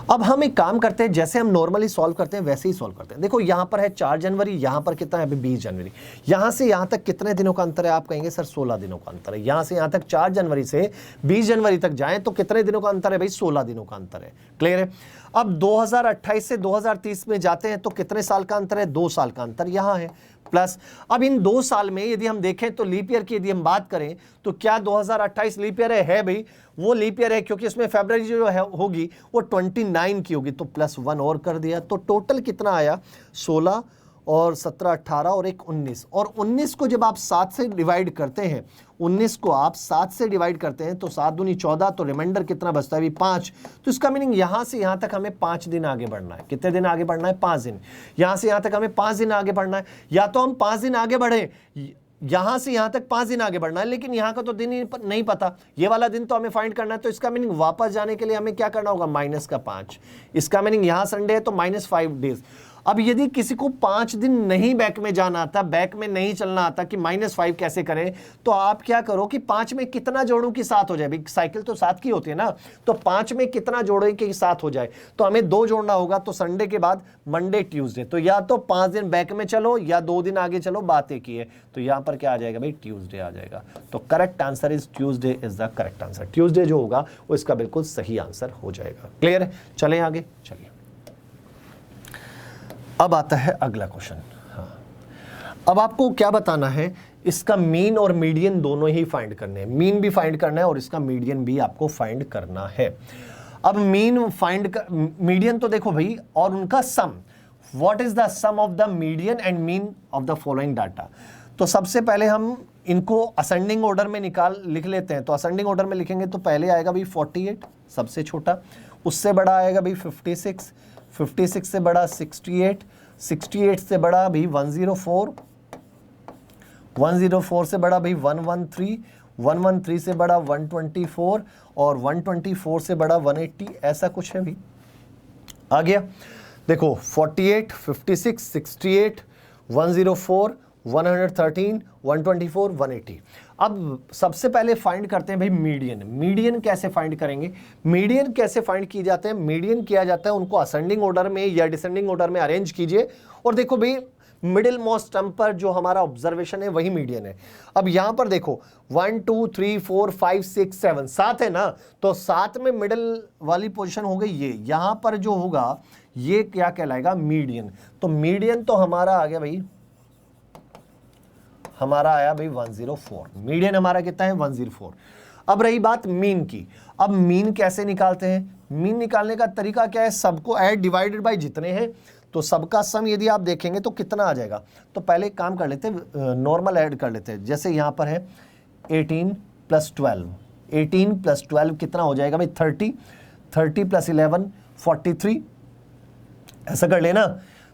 अब हम एक काम करते हैं, जैसे हम नॉर्मली सॉल्व करते हैं वैसे ही सॉल्व करते हैं। देखो यहाँ पर है 4 जनवरी, यहाँ पर कितना है अभी 20 जनवरी। यहाँ से यहाँ तक कितने दिनों का अंतर है? आप कहेंगे सर 16 दिनों का अंतर है। यहाँ से यहाँ तक 4 जनवरी से 20 जनवरी तक जाएं तो कितने दिनों का अंतर है भाई? 16 दिनों का अंतर है। क्लियर है? अब 2028 से 2030 में जाते हैं तो कितने साल का अंतर है? 2 साल का अंतर यहाँ है। प्लस अब इन 2 साल में यदि हम देखें तो लीप ईयर की यदि हम बात करें तो क्या 2028 लीप ईयर है भाई? वो लीप ईयर है, क्योंकि इसमें फरवरी जो है होगी वो 29 की होगी, तो +1 और कर दिया, तो टोटल कितना आया? 16 और 17 18 और 1 19। और 19 को जब आप 7 से डिवाइड करते हैं, 19 को आप 7 से डिवाइड करते हैं तो 7 दूनी 14, तो रिमाइंडर कितना बचता है? 5। तो इसका मीनिंग यहाँ से यहाँ तक हमें 5 दिन आगे बढ़ना है। कितने दिन आगे बढ़ना है? 5 दिन। यहाँ से यहाँ तक हमें 5 दिन आगे बढ़ना है। या तो हम 5 दिन आगे बढ़े, यहां से यहां तक 5 दिन आगे बढ़ना है, लेकिन यहां का तो दिन ही नहीं पता, ये वाला दिन तो हमें फाइंड करना है। तो इसका मीनिंग वापस जाने के लिए हमें क्या करना होगा? -5। इसका मीनिंग यहां संडे है तो -5 डेज। अब यदि किसी को 5 दिन नहीं बैक में जाना आता, बैक में नहीं चलना आता कि -5 कैसे करें, तो आप क्या करो कि 5 में कितना जोड़ो कि 7 हो जाए। भाई साइकिल तो 7 की होती है ना, तो 5 में कितना जोड़ें कि 7 हो जाए, तो हमें 2 जोड़ना होगा। तो संडे के बाद मंडे ट्यूसडे, तो या तो 5 दिन बैक में चलो या 2 दिन आगे चलो, बात एक ही है। तो यहां पर क्या आ जाएगा भाई? ट्यूसडे आ जाएगा। तो correct answer is Tuesday is the correct answer. Tuesday जो होगा वो इसका बिल्कुल सही आंसर हो जाएगा। क्लियर है? चलें आगे। चलिए अब आता है अगला क्वेश्चन। हाँ, अब आपको क्या बताना है? इसका मीन और मीडियन दोनों ही फाइंड करने हैं। मीन भी फाइंड करना है और इसका मीडियन भी आपको फाइंड करना है। अब मीन फाइंड कर, मीडियन तो देखो भाई, और उनका sum. What is the sum of the median and mean of the following data? तो सबसे पहले हम इनको असेंडिंग ऑर्डर में लिख लेते हैं। तो असेंडिंग ऑर्डर में लिखेंगे तो पहले आएगा भाई 48, सबसे छोटा, उससे बड़ा आएगा भाई 56, 56 से बड़ा 68, 68 से बड़ा भी 104, 104 से बड़ा भाई 113, 113 से बड़ा 124 और 124 से बड़ा 180। ऐसा कुछ है भाई। आ गया? देखो 48, 56, 68, 104, 113, 124, 180। अब सबसे पहले फाइंड करते हैं भाई मीडियन। मीडियन कैसे फाइंड करेंगे? मीडियन कैसे फाइंड किए जाते हैं? मीडियन किया जाता है, उनको असेंडिंग ऑर्डर में या डिसेंडिंग ऑर्डर में अरेंज कीजिए और देखो भाई मिडिल मोस्ट टर्म पर जो हमारा ऑब्जर्वेशन है वही मीडियन है। अब यहां पर देखो 1 2 3 4 5 6 7 7 है ना, तो 7 में मिडिल वाली पोजीशन हो गई ये। यहां पर जो होगा ये क्या कहलाएगा? मीडियन। तो मीडियन तो हमारा आ गया भाई, हमारा आया भाई 104। मीडियन हमारा कितना है? 104। अब रही बात मीन की। अब मीन कैसे निकालते हैं? मीन निकालने का तरीका क्या है? सबको ऐड डिवाइडेड बाय जितने हैं, तो सबका सम यदि आप देखेंगे तो कितना आ जाएगा। तो पहले एक काम कर लेते हैं, नॉर्मल ऐड कर लेते हैं। जैसे यहां पर है 18 + 12, 18 + 12 कितना हो जाएगा भाई? 30, 30 + 11 43। ऐसा कर लेना,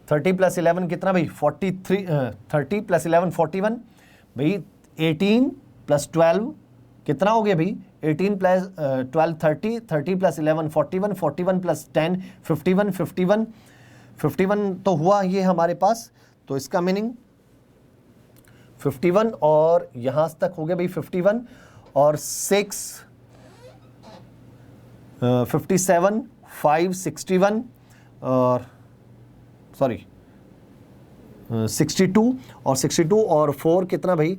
30 + 11 कितना भाई? 43, 30 + 11 41 भाई। 18 + 12 कितना हो गया भाई? 18 + 12 30, 30 + 11 41, 41 + 10 51, 51 51 तो हुआ ये हमारे पास। तो इसका मीनिंग 51 और यहां तक हो गया भाई 51 और 6 57 5 61 और सॉरी 62 और 62 और 4 कितना भाई?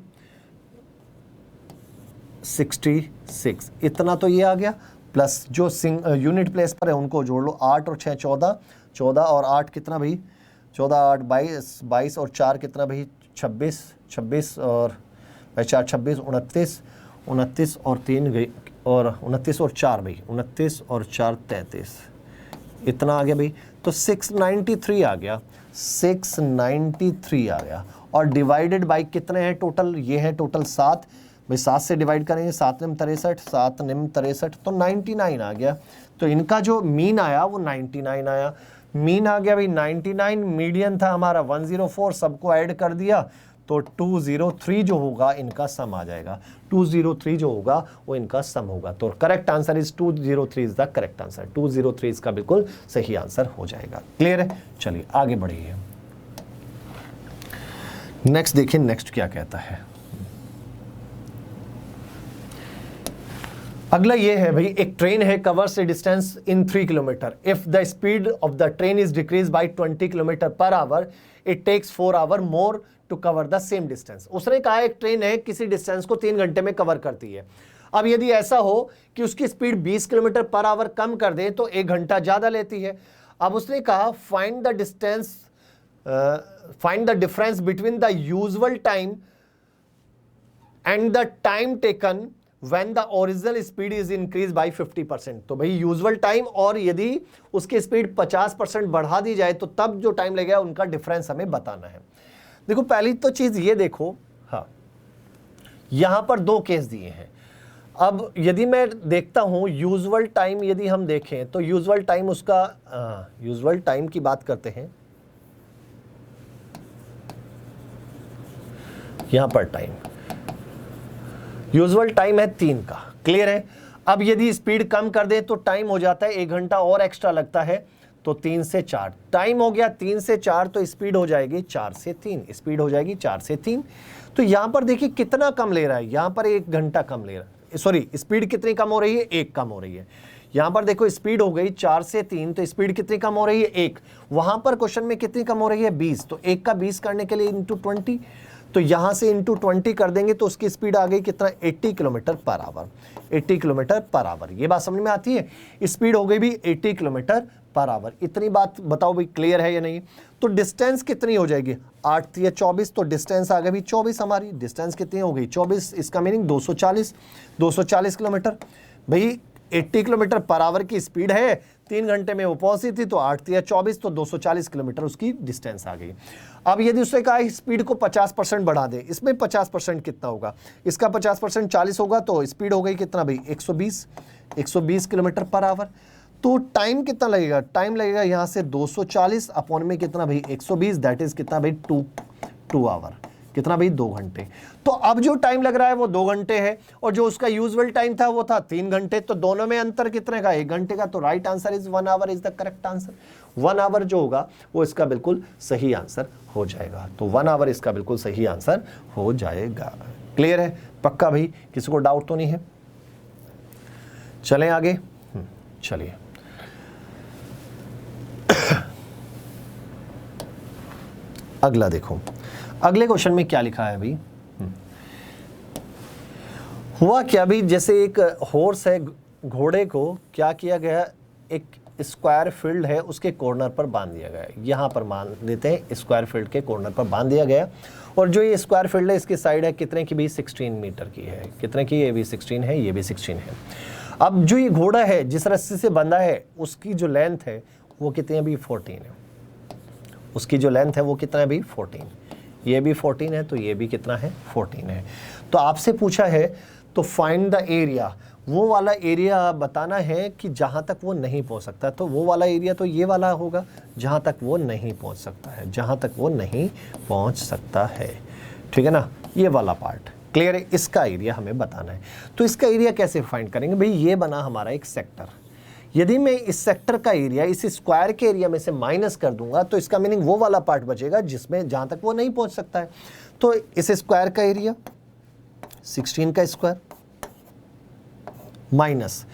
66। इतना तो ये आ गया। प्लस जो यूनिट प्लेस पर है उनको जोड़ लो, 8 और 6 14, 14 और 8 कितना भाई? 14 8 22, 22 और 4 कितना भाई? 26, 26 और 4 26, 29, 29 और 3 गई और 29 और 4 भाई, 29 और 4 33। इतना आ गया भाई। तो 693 आ गया, 693 आ गया। और डिवाइडेड बाई कितने हैं टोटल? ये है टोटल 7 भाई। 7 से डिवाइड करेंगे, 7 निम 63, 7 निम 63, तो 99 आ गया। तो इनका जो मीन आया वो 99 आया। मीन आ गया भाई 99, मीडियन था हमारा 104, सबको ऐड कर दिया तो 203 जो होगा इनका सम आ जाएगा। 203 जो होगा वो इनका सम होगा। तो correct answer is 203 is the correct answer. 203 इसका बिल्कुल सही आंसर हो जाएगा। क्लियर है? चलिए आगे बढ़िए। नेक्स्ट देखिए, नेक्स्ट क्या कहता है। अगला ये है भाई, एक ट्रेन है, covers a distance in 3 kilometre. If the speed of the train is decrease by 20 kilometre per hour, it takes 4 hour more to cover the same distance. उसने कहा एक ट्रेन है, किसी डिस्टेंस को 3 घंटे में कवर करती है। अब यदि ऐसा हो कि उसकी स्पीड 20 किलोमीटर पर आवर कम कर दे तो 1 घंटा ज्यादा लेती है। अब उसने कहा find the distance, find the difference between the usual time and the time taken when the original speed is increased by 50%। तो भाई यूजुअल टाइम और यदि उसकी स्पीड 50% बढ़ा दी जाए तो तब जो टाइम लगेगा उनका डिफरेंस हमें बताना है। देखो पहली तो चीज ये देखो, हाँ यहां पर 2 केस दिए हैं। अब यदि मैं देखता हूं यूजुअल टाइम, यदि हम देखें तो यूजुअल टाइम उसका, यूजुअल टाइम की बात करते हैं, यहां पर टाइम यूजुअल टाइम है 3 का, क्लियर है। अब यदि स्पीड कम कर दे तो टाइम हो जाता है 1 घंटा और एक्स्ट्रा लगता है, तो 3 से 4 टाइम हो गया, 3 से 4 तो स्पीड हो जाएगी 4 से 3, स्पीड हो जाएगी 4 से 3। तो यहां पर देखिए कितना कम ले रहा है, यहां पर 1 घंटा कम ले रहा है, सॉरी स्पीड कितनी कम हो रही है, 1 कम हो रही है। यहां पर देखो स्पीड हो गई 4 से 3, तो स्पीड कितनी कम हो रही है, 1। वहां पर क्वेश्चन में कितनी कम हो रही है, 20, तो 1 का 20 करने के लिए इंटू 20, तो यहां से इंटू 20 कर देंगे तो उसकी स्पीड आ गई कितना, 80 kilometre per our, 80 kilometre per our. ये बात समझ में आती है, स्पीड हो गई भी 80 किलोमीटर पर आवर। इतनी बात बताओ भाई क्लियर है या नहीं। तो डिस्टेंस कितनी हो जाएगी, 8 या 24, तो डिस्टेंस आ गई भी 24, हमारी डिस्टेंस कितनी हो गई 24, इसका मीनिंग 240 किलोमीटर। भाई 80 किलोमीटर पर आवर की स्पीड है, 3 घंटे में वो पहुंची थी, तो 8 या 24 तो 240 किलोमीटर उसकी डिस्टेंस आ गई। अब यदि उससे कहा स्पीड को 50% बढ़ा दे, इसमें 50% कितना होगा, इसका 50% 40 होगा, तो स्पीड हो गई कितना भाई 120 किलोमीटर पर आवर। तो टाइम कितना लगेगा, टाइम लगेगा यहां से 240 अपॉन में कितना भाई 120, दैट इज कितना भाई 2 आवर, कितना भाई 2 घंटे। तो अब जो टाइम लग रहा है वो 2 घंटे है, और जो उसका यूजुअल टाइम था वो था 3 घंटे, तो दोनों में अंतर कितने का, 1 घंटे का। तो right answer is 1 hour is the correct answer. 1 hour जो होगा वो इसका बिल्कुल सही आंसर हो जाएगा। तो 1 आवर इसका बिल्कुल सही आंसर हो जाएगा। क्लियर है, पक्का भाई, किसी को डाउट तो नहीं है। चलें आगे, चलिए अगला देखो, अगले क्वेश्चन में क्या लिखा है भाई, हुआ क्या भी, जैसे एक हॉर्स है, घोड़े को क्या किया गया, एक स्क्वायर फील्ड है उसके कॉर्नर पर बांध दिया गया। यहां पर मान लेते हैं स्क्वायर फील्ड के कॉर्नर पर बांध दिया गया, और जो ये स्क्वायर फील्ड है इसकी साइड है कितने की भी 16 मीटर की है, कितने की, ये भी 16 है, ये भी 16 है। अब जो ये घोड़ा है जिस रस्सी से बंधा है उसकी जो लेंथ है वो कितनी है भी 14 है, उसकी जो लेंथ है वो कितना है भी 14, ये भी 14 है, तो ये भी कितना है 14 है। तो आपसे पूछा है तो फाइंड द एरिया, वो वाला एरिया बताना है कि जहां तक वो नहीं पहुंच सकता। तो वो वाला एरिया तो ये वाला होगा जहां तक वो नहीं पहुंच सकता है, जहां तक वो नहीं पहुंच सकता है, ठीक है ना, ये वाला पार्ट। क्लियर है, इसका एरिया हमें बताना है। तो इसका एरिया कैसे फाइंड करेंगे भाई, ये बना हमारा एक सेक्टर, यदि मैं इस सेक्टर का एरिया इस स्क्वायर के एरिया में से माइनस कर दूंगा तो इसका मीनिंग वो वाला पार्ट बचेगा जिसमें जहां तक वो नहीं पहुंच सकता है। तो इस स्क्वायर का एरिया 16 का स्क्वायर माइनस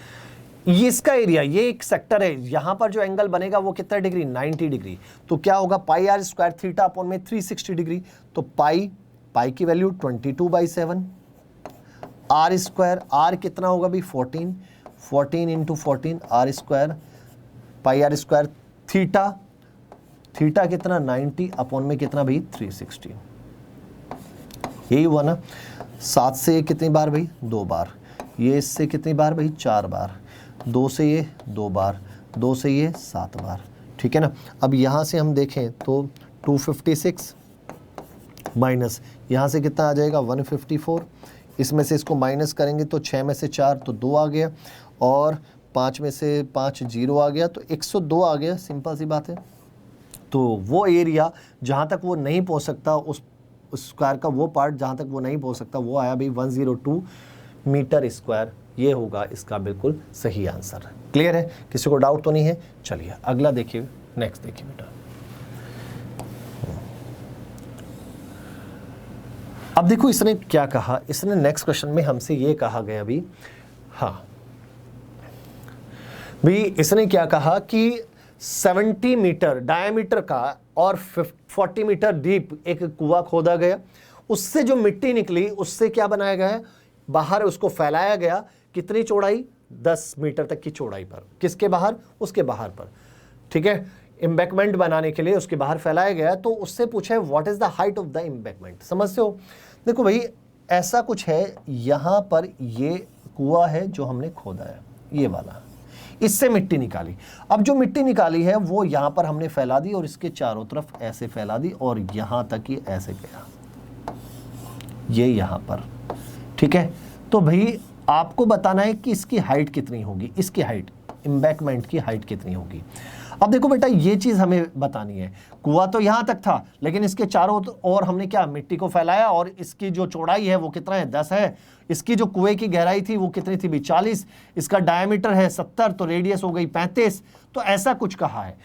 ये इसका एरिया, ये एक सेक्टर है, यहां पर जो एंगल बनेगा वो कितना डिग्री, 90 डिग्री। तो क्या होगा, पाई आर स्क्वायर थीटा अपॉन में 360 डिग्री। तो पाई की वैल्यू 22/7, आर स्क्वायर, आर कितना होगा भी 14 into 14 R square, pi R square, theta कितना 90 अपॉन में कितना भाई 360, यही हुआ ना। 7 से ये कितनी बार भाई 2 बार, ये इससे कितनी बार भाई 4 बार, 2 से ये 2 बार, 2 से ये 7 बार, ठीक है ना। अब यहाँ से हम देखें तो 256 माइनस यहाँ से कितना आ जाएगा 154, इसमें से इसको माइनस करेंगे तो 6 में से 4 तो 2 आ गया, और 5 में से 5 0 आ गया, तो 102 आ गया, सिंपल सी बात है। तो वो एरिया जहाँ तक वो नहीं पहुँच सकता, उस स्क्वायर का वो पार्ट जहाँ तक वो नहीं पहुँच सकता, वो आया भाई 102 मीटर स्क्वायर। ये होगा इसका बिल्कुल सही आंसर। क्लियर है, किसी को डाउट तो नहीं है। चलिए अगला देखिए, नेक्स्ट देखिए बेटा। अब देखो इसने क्या कहा, इसने नेक्स्ट क्वेश्चन में हमसे ये कहा गया अभी, हाँ भी इसने क्या कहा कि 70 मीटर डायमीटर का और 40 मीटर डीप एक कुआं खोदा गया, उससे जो मिट्टी निकली उससे क्या बनाया गया है, बाहर उसको फैलाया गया, कितनी चौड़ाई, 10 मीटर तक की चौड़ाई पर, किसके बाहर, उसके बाहर पर, ठीक है, एम्बैकमेंट बनाने के लिए उसके बाहर फैलाया गया। तो उससे पूछा है what is the height of the embankment, समझते हो। देखो भाई ऐसा कुछ है, यहां पर ये कुआं है जो हमने खोदा है, ये वाला, इससे मिट्टी निकाली। अब जो मिट्टी निकाली है वो यहां पर हमने फैला दी और इसके चारों तरफ ऐसे फैला दी और यहां तक ये ऐसे गया, ये यहां पर, ठीक है। तो भाई आपको बताना है कि इसकी हाइट कितनी होगी, इसकी हाइट, एम्बैकमेंट की हाइट कितनी होगी। अब देखो बेटा ये चीज हमें बतानी है, कुआं तो यहां तक था लेकिन इसके चारों ओर हमने क्या, मिट्टी को फैलाया, और इसकी जो चौड़ाई है वो कितना है, 10 है। इसकी जो कुएं की गहराई थी वो कितनी थी भी, 40। इसका डायमीटर है 70, तो रेडियस हो गई 35। तो ऐसा कुछ कहा है।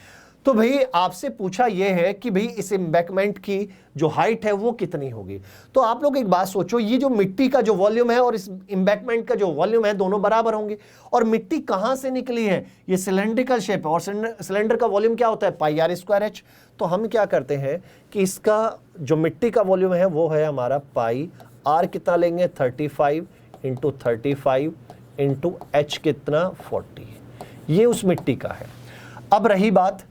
तो भाई आपसे पूछा यह है कि भाई इस एम्बैकमेंट की जो हाइट है वो कितनी होगी। तो आप लोग एक बात सोचो, ये जो मिट्टी का जो वॉल्यूम है और इस एम्बैकमेंट का जो वॉल्यूम है दोनों बराबर होंगे। और मिट्टी कहां से निकली है, ये सिलेंड्रिकल शेप है और सिलेंडर का वॉल्यूम क्या होता है, पाई आर स्क्वायर एच। तो हम क्या करते हैं कि इसका जो मिट्टी का वॉल्यूम है वो है हमारा पाई आर, कितना लेंगे 35 इंटू 35 इंटू एच कितना 40, ये उस मिट्टी का है। अब रही बात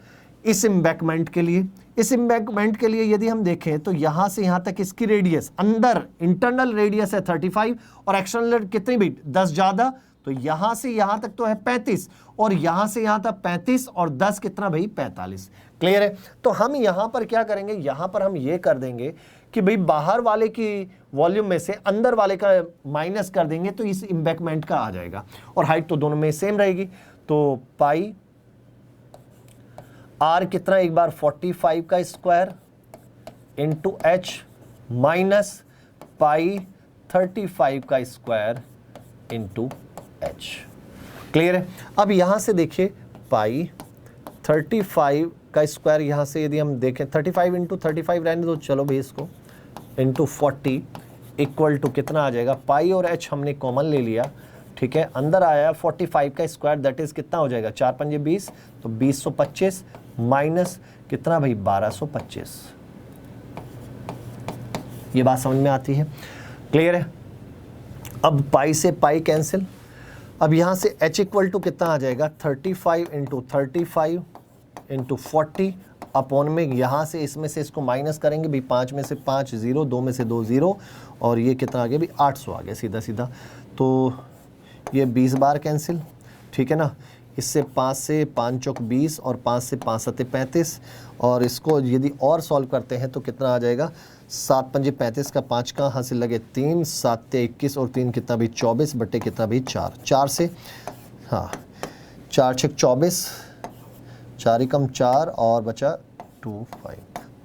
इस एम्बैकमेंट के लिए, इस एम्बैकमेंट के लिए यदि हम देखें तो यहां से यहां तक इसकी रेडियस, अंदर इंटरनल रेडियस है 35 और एक्सटर्नल कितनी भी 10 ज्यादा, तो यहां से यहां तक तो है 35 और यहां से यहां तक 35 और 10 कितना भाई 45। क्लियर है। तो हम यहां पर क्या करेंगे, यहां पर हम ये कर देंगे कि भाई बाहर वाले की वॉल्यूम में से अंदर वाले का माइनस कर देंगे तो इस एम्बैकमेंट का आ जाएगा, और हाइट तो दोनों में सेम रहेगी। तो पाई आर कितना, एक बार 45 का square into H minus pi 35 का स्क्वायर इंटू एच। क्लियर है। अब यहां से देखिए पाई 35 का स्क्वायर, यहां से यदि हम देखें 35 इंटू 35 रहने दो, चलो भाई इसको, इंटू 40 इक्वल टू कितना आ जाएगा, पाई और एच हमने कॉमन ले लिया, ठीक है। अंदर आया 45 का स्क्वायर, दैट इज कितना हो जाएगा 4 पंजे 20, तो 2025 माइनस कितना भाई 1225। ये बात समझ में आती है, क्लियर है। अब पाई से पाई कैंसिल, अब यहां से h इक्वल टू कितना आ जाएगा 35 इंटू 35 इंटू 40 अपॉन में, यहां से इसमें से इसको माइनस करेंगे भी, 5 में से 5 0, 2 में से 2 0, और ये कितना आ गया भी 800 आ गया सीधा सीधा। तो ये 20 बार कैंसिल, ठीक है ना। इससे 5 से 5 चौक 20 और 5 से 5 सत्ते 35, और इसको यदि और सॉल्व करते हैं तो कितना आ जाएगा 7 पंजे 35 का 5 कहाँ से लगे 3, 7 21 और 3 कितना भी 24 बटे कितना भी 4, 4 से हाँ 4 छक 24, 4 एकम 4 और बचा 25,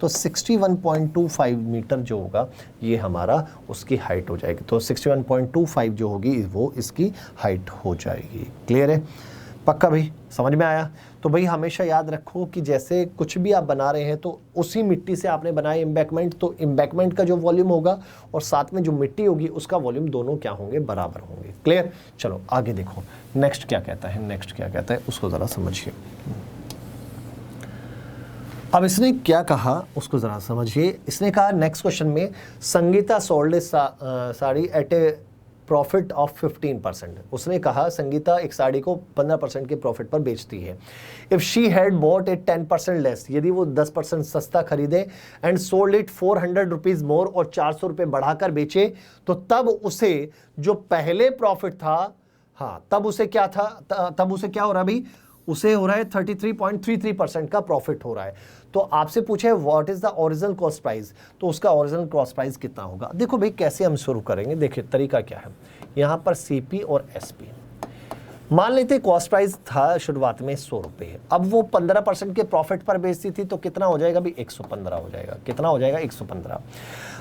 तो 61.25 मीटर जो होगा ये हमारा उसकी हाइट हो जाएगी। तो 61.25 जो होगी वो इसकी हाइट हो जाएगी। क्लियर है, पक्का भाई, समझ में आया। तो भाई हमेशा याद रखो कि जैसे कुछ भी आप बना रहे हैं तो उसी मिट्टी से आपने बनाया एम्बैकमेंट, तो एम्बैकमेंट का जो वॉल्यूम होगा और साथ में जो मिट्टी होगी उसका वॉल्यूम दोनों क्या होंगे, बराबर होंगे। क्लियर। चलो आगे देखो नेक्स्ट क्या कहता है, नेक्स्ट क्या कहता है उसको ज़रा समझिए। अब इसने क्या कहा उसको ज़रा समझिए। इसने कहा नेक्स्ट क्वेश्चन में, Sangeeta sold sari at a profit of 15%। उसने कहा संगीता एक साड़ी को 15% के प्रॉफिट पर बेचती है। If she had bought it 10% less, यदि वो 10% सस्ता खरीदे, and sold it 400 rupees more, और 400 रुपये बढ़ाकर बेचे, तो तब उसे जो पहले प्रॉफिट था, हाँ तब उसे क्या था, तब उसे क्या हो रहा है भाई, उसे हो रहा है 33.33% का प्रॉफिट हो रहा है। तो आपसे पूछे what is the original cost price, तो उसका ओरिजिनल कॉस्ट प्राइस कितना होगा। देखो भाई कैसे हम शुरू करेंगे, देखिए तरीका क्या है। यहां पर सीपी और एसपी मान लेते, कॉस्ट प्राइस था शुरुआत में 100 रुपये, अब वो 15% के प्रॉफिट पर बेचती थी, तो कितना हो जाएगा भी 115 हो जाएगा। कितना हो जाएगा 115।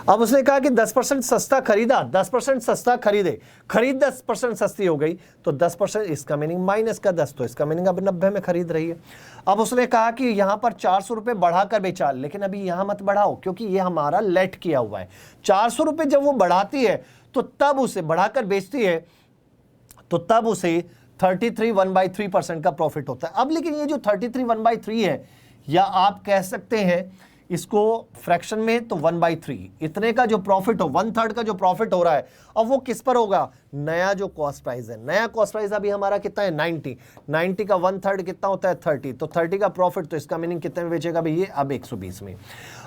अब उसने कहा कि 10% सस्ता खरीदा, 10% सस्ता खरीदे, खरीद 10% सस्ती हो गई, तो 10% इसका मीनिंग माइनस का 10, तो इसका मीनिंग अब 90 में खरीद रही है। अब उसने कहा कि यहां पर 400 रुपये बढ़ाकर बेचा, लेकिन अभी यहां मत बढ़ाओ क्योंकि ये हमारा लेट किया हुआ है। 400 रुपये जब वो बढ़ाती है तो तब उसे बढ़ाकर बेचती है, तो तब उसे 33 1/3% का प्रॉफिट होता है। अब लेकिन ये जो 33 1/3 है, या आप कह सकते हैं इसको फ्रैक्शन में तो 1/3, इतने का जो प्रॉफिट हो, 1/3 का जो प्रॉफिट हो रहा है, अब वो किस पर होगा? नया जो कॉस्ट प्राइस है, नया कॉस्ट प्राइस अभी हमारा कितना है? 90 का 1/3 कितना होता है? 30, तो 30 का प्रॉफिट, तो इसका मीनिंग कितने में बेचेगा भाई? ये अब 120 में।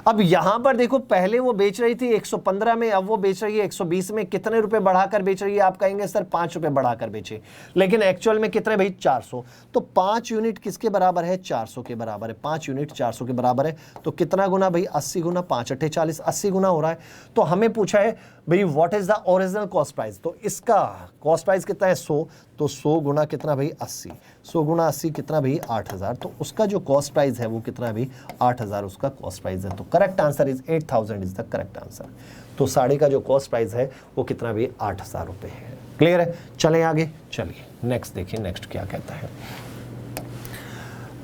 अब यहां पर देखो, पहले वो बेच रही थी 115 में, अब वो बेच रही है 120 में। कितने रुपए बढ़ाकर बेच रही है? आप कहेंगे सर 5 रुपए बढ़ाकर बेचे, लेकिन एक्चुअल में कितने भाई? 400। तो 5 यूनिट किसके बराबर है? 400 के बराबर है। 5 यूनिट 400 के बराबर है, तो कितना गुना भाई? 80 गुना 5 × 8 = 40, 80 गुना हो रहा है। तो हमें पूछा है भाई what is the original cost price, तो इसका कॉस्ट प्राइस कितना है? 100, तो 100 गुना कितना भाई? 80, 100 गुना 80 कितना भाई? 8000। तो उसका जो कॉस्ट प्राइस है वो कितना है भाई? 8000 उसका कॉस्ट प्राइस है। तो correct answer is 8000 is the correct answer. तो साड़ी का जो कॉस्ट प्राइस है वो कितना भाई? 8000 रुपए है। क्लियर है? चलें आगे, चलिए नेक्स्ट देखिए, नेक्स्ट क्या कहता है।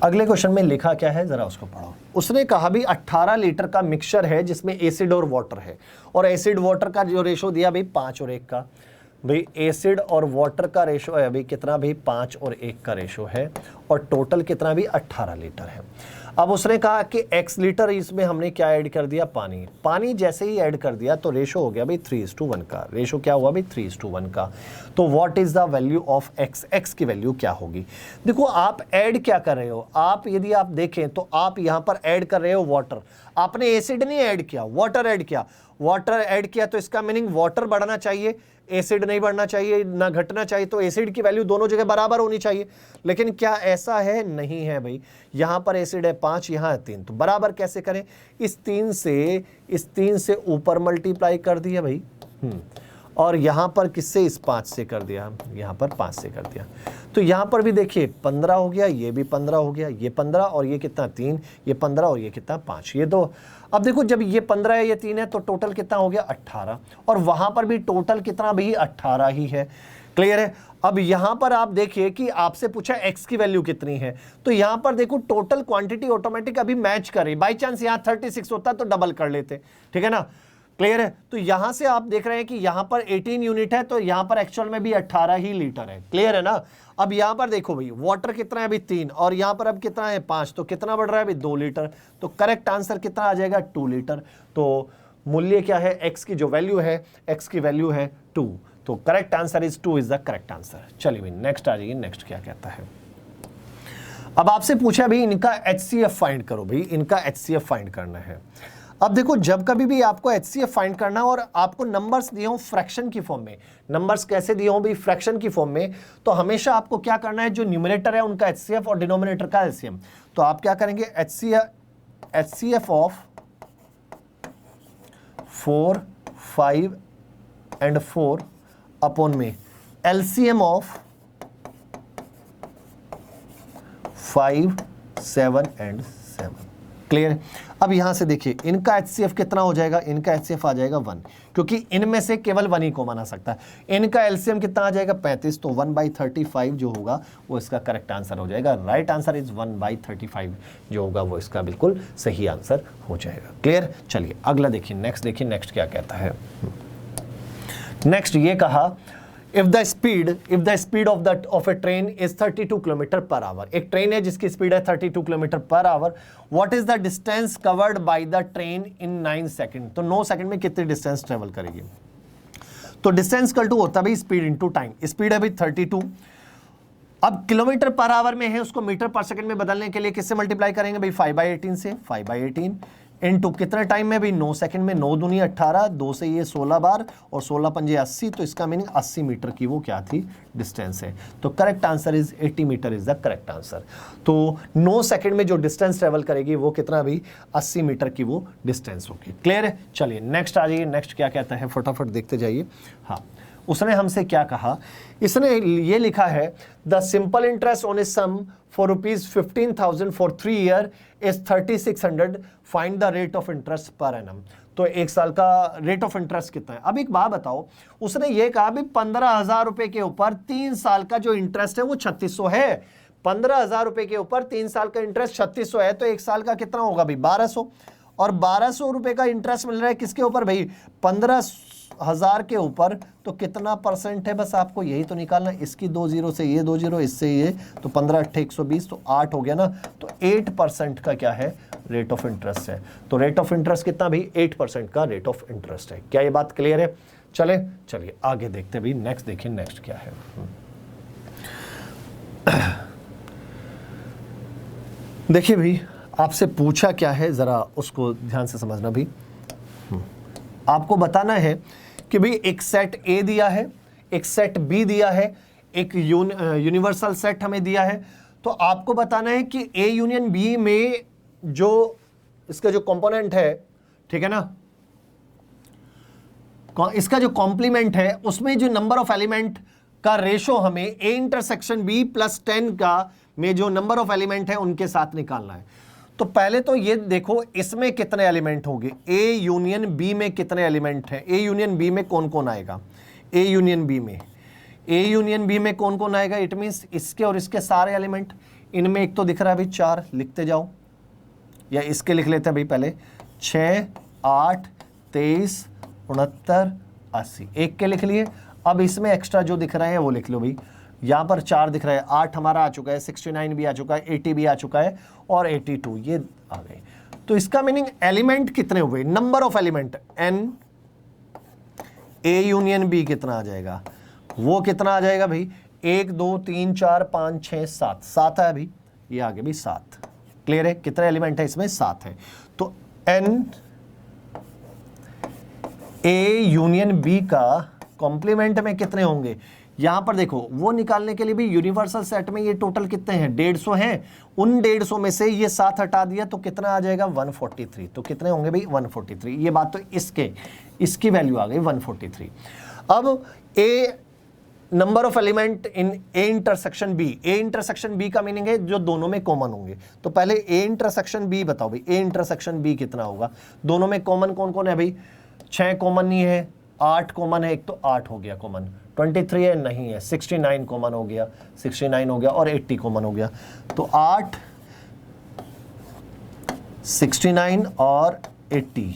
अगले क्वेश्चन में लिखा क्या है, जरा उसको पढ़ो। उसने कहा भी 18 लीटर का मिक्सचर है जिसमें एसिड और वाटर है, और एसिड वाटर का जो रेशो दिया भाई 5 और 1 का। भाई एसिड और वाटर का रेशो है अभी कितना भाई? 5 और 1 का रेशो है, और टोटल कितना भी? 18 लीटर है। अब उसने कहा कि x लीटर इसमें हमने क्या ऐड कर दिया? पानी। पानी जैसे ही ऐड कर दिया तो रेशो हो गया भाई 3:1 का। रेशो क्या हुआ भाई? 3:1 का। तो what is the value of x? x की वैल्यू क्या होगी? देखो आप ऐड क्या कर रहे हो, आप यदि आप देखें तो आप यहां पर ऐड कर रहे हो वाटर। आपने एसिड नहीं ऐड किया, वाटर ऐड किया। वाटर ऐड किया तो इसका मीनिंग वाटर बढ़ना चाहिए, एसिड नहीं बढ़ना चाहिए, ना घटना चाहिए। तो एसिड की वैल्यू दोनों जगह बराबर होनी चाहिए, लेकिन क्या ऐसा है? नहीं है भाई। यहां पर एसिड है 5, यहां है 3, तो बराबर कैसे करें? इस 3 से ऊपर मल्टीप्लाई कर दिया भाई, और यहां पर किससे? इस 5 से कर दिया, यहां पर 5 से कर दिया। तो यहां पर भी देखिए 15 हो गया, ये भी 15 हो गया, ये 15 और ये कितना? 3, ये 15 और ये कितना? 5, ये 2। अब देखो जब ये 15 है, ये 3 है, तो टोटल कितना हो गया? 18, और वहां पर भी टोटल कितना भी? 18 ही है। क्लियर है? अब यहां पर आप देखिए कि आपसे पूछा x की वैल्यू कितनी है, तो यहां पर देखो टोटल क्वांटिटी ऑटोमेटिक अभी मैच कर रही। बाई चांस यहां 36 होता तो डबल कर लेते, ठीक है ना? क्लियर है? तो यहां से आप देख रहे हैं कि यहां पर 18 यूनिट है, तो यहां पर एक्चुअल में भी 18 ही लीटर है। क्लियर है ना? अब यहां पर देखो भाई वाटर कितना है अभी? 3, और यहां पर अब कितना है? 5, तो कितना बढ़ रहा है अभी? 2 लीटर। तो करेक्ट आंसर कितना आ जाएगा? 2 लीटर। तो मूल्य क्या है? x की जो वैल्यू है, x की वैल्यू है 2। तो correct answer is 2 is the correct answer. चलिए भाई नेक्स्ट आ जाइए, नेक्स्ट क्या कहता है। अब आपसे पूछा भाई इनका HCF फाइंड करो। भाई इनका HCF फाइंड करना है। अब देखो जब कभी भी आपको HCF फाइंड करना और आपको नंबर्स दिए हो फ्रैक्शन की फॉर्म में, नंबर्स कैसे दिए हो भाई? फ्रैक्शन की फॉर्म में, तो हमेशा आपको क्या करना है? जो न्यूमरेटर है उनका HCF और डिनोमिनेटर का LCM। तो आप क्या करेंगे? HCF ऑफ 4, 5 एंड 4 अपॉन में LCM ऑफ 5, 7 एंड 7। क्लियर है? अब यहां से देखिए इनका HCF कितना हो जाएगा? इनका HCF आ जाएगा 1, क्योंकि इनमें से केवल 1 ही कॉमन आ सकता है। इनका LCM कितना आ जाएगा? 35, तो 1/35 जो होगा वो इसका करेक्ट आंसर हो जाएगा। राइट आंसर इज 1/35 जो होगा वो इसका बिल्कुल सही आंसर हो जाएगा। क्लियर? चलिए अगला देखिए, नेक्स्ट क्या कहता है। नेक्स्ट ये कहा if the speed of a train is 32 kilometre per our, एक ट्रेन है जिसकी स्पीड है 32 kilometre per our, what is the distance covered by the train in 9 second, तो 9 सेकंड में कितनी डिस्टेंस ट्रेवल करेगी? तो डिस्टेंस इक्वल टू होता है भाई स्पीड इनटू टाइम। स्पीड है भाई 32, अब किलोमीटर पर आवर में है, उसको मीटर पर सेकंड में बदलने के लिए किससे मल्टीप्लाई करेंगे भाई? 5/18 से। 5/18 इनटू कितने टाइम में भाई? 9 सेकंड में। 9 दूनी 18, 2 से ये 16 बार और 16 पंजे 80, तो इसका मीनिंग 80 मीटर की वो क्या थी? डिस्टेंस है। तो correct answer is 80 metre is the correct answer. तो 9 सेकंड में जो डिस्टेंस ट्रेवल करेगी वो कितना भाई? 80 मीटर की वो डिस्टेंस होगी। क्लियर है? चलिए नेक्स्ट आ जाइए, नेक्स्ट क्या कहता है, फटाफट देखते जाइए। हाँ, उसने हमसे क्या कहा? इसने ये लिखा है the simple interest on a sum for ₹15,000 for 3 year is 3600, find the rate of interest per annum. तो 1 साल का रेट ऑफ इंटरेस्ट कितना है? अब एक बात बताओ, उसने ये कहा भी 15,000 रुपए के ऊपर 3 साल का जो इंटरेस्ट है वो 3600 है। 15,000 रुपए के ऊपर 3 साल का इंटरेस्ट 3600 है, तो 1 साल का कितना होगा भाई? 1200। और 1200 रुपए का इंटरेस्ट मिल रहा है किसके ऊपर भाई? 1000 के ऊपर तो कितना परसेंट है, बस आपको यही तो निकालना। इसकी 2 जीरो से ये 2 जीरो, इससे ये, तो 15 8 120, तो 8 हो गया ना। तो 8% का क्या है, रेट ऑफ इंटरेस्ट है। तो रेट ऑफ इंटरेस्ट कितना भी, 8% का रेट ऑफ इंटरेस्ट है। क्या ये बात क्लियर है? चलिए आगे देखते भी, नेक्स्ट देखिए, नेक्स्ट क्या है। देखिए भाई, आपसे पूछा क्या है, जरा उसको ध्यान से समझना भी। आपको बताना है कि भाई एक सेट ए दिया है, एक सेट बी दिया है, एक यूनिवर्सल सेट हमें दिया है। तो आपको बताना है कि ए यूनियन बी में जो इसका जो कंपोनेंट है, ठीक है ना, इसका जो कॉम्प्लीमेंट है उसमें जो नंबर ऑफ एलिमेंट का रेशो हमें ए इंटरसेक्शन बी प्लस 10 का में जो नंबर ऑफ एलिमेंट है उनके साथ निकालना है। तो पहले तो ये देखो इसमें कितने एलिमेंट होंगे, ए यूनियन बी में कितने एलिमेंट हैं, ए यूनियन बी में कौन कौन आएगा, ए यूनियन बी में, ए यूनियन बी में कौन कौन आएगा, इट मींस इसके और इसके सारे एलिमेंट। इनमें एक तो दिख रहा है भाई 4, लिखते जाओ, या इसके लिख लेते हैं भाई पहले, 6 8 23 69 80, एक के लिख लिए। अब इसमें एक्स्ट्रा जो दिख रहे हैं वो लिख लो भाई। यहाँ पर 4 दिख रहा है, 8 हमारा आ चुका है, 69 भी आ चुका है, 80 भी आ चुका है, और 82 ये आ गए। तो इसका मीनिंग एलिमेंट कितने हुए, number of element n, a union b कितना आ जाएगा, वो कितना आ जाएगा भाई, 1 2 3 4 5 6 7, 7 है भाई, ये आ गया भाई 7। क्लियर है? कितने एलिमेंट है इसमें, 7 है। तो एन ए यूनियन बी का कॉम्प्लीमेंट में कितने होंगे, यहां पर देखो वो निकालने के लिए भी यूनिवर्सल सेट में ये टोटल कितने हैं, 150 हैं। उन 150 में से ये 7 हटा दिया तो कितना आ जाएगा, 143। तो कितने होंगे भाई, 143। ये बात तो इसकी वैल्यू आ गई 143। अब A number of element in A intersection B, A intersection B का मीनिंग है जो दोनों में कॉमन होंगे। तो पहले ए इंटरसेक्शन बी बताओ भाई, ए इंटरसेक्शन बी कितना होगा, दोनों में कॉमन कौन कौन है भाई, 6 कॉमन नहीं है, 8 कॉमन है, एक तो 8 हो गया कॉमन, 23 है नहीं है, 69 कॉमन हो गया, 69 हो गया, और 80 कॉमन हो गया। तो 8 69 और 80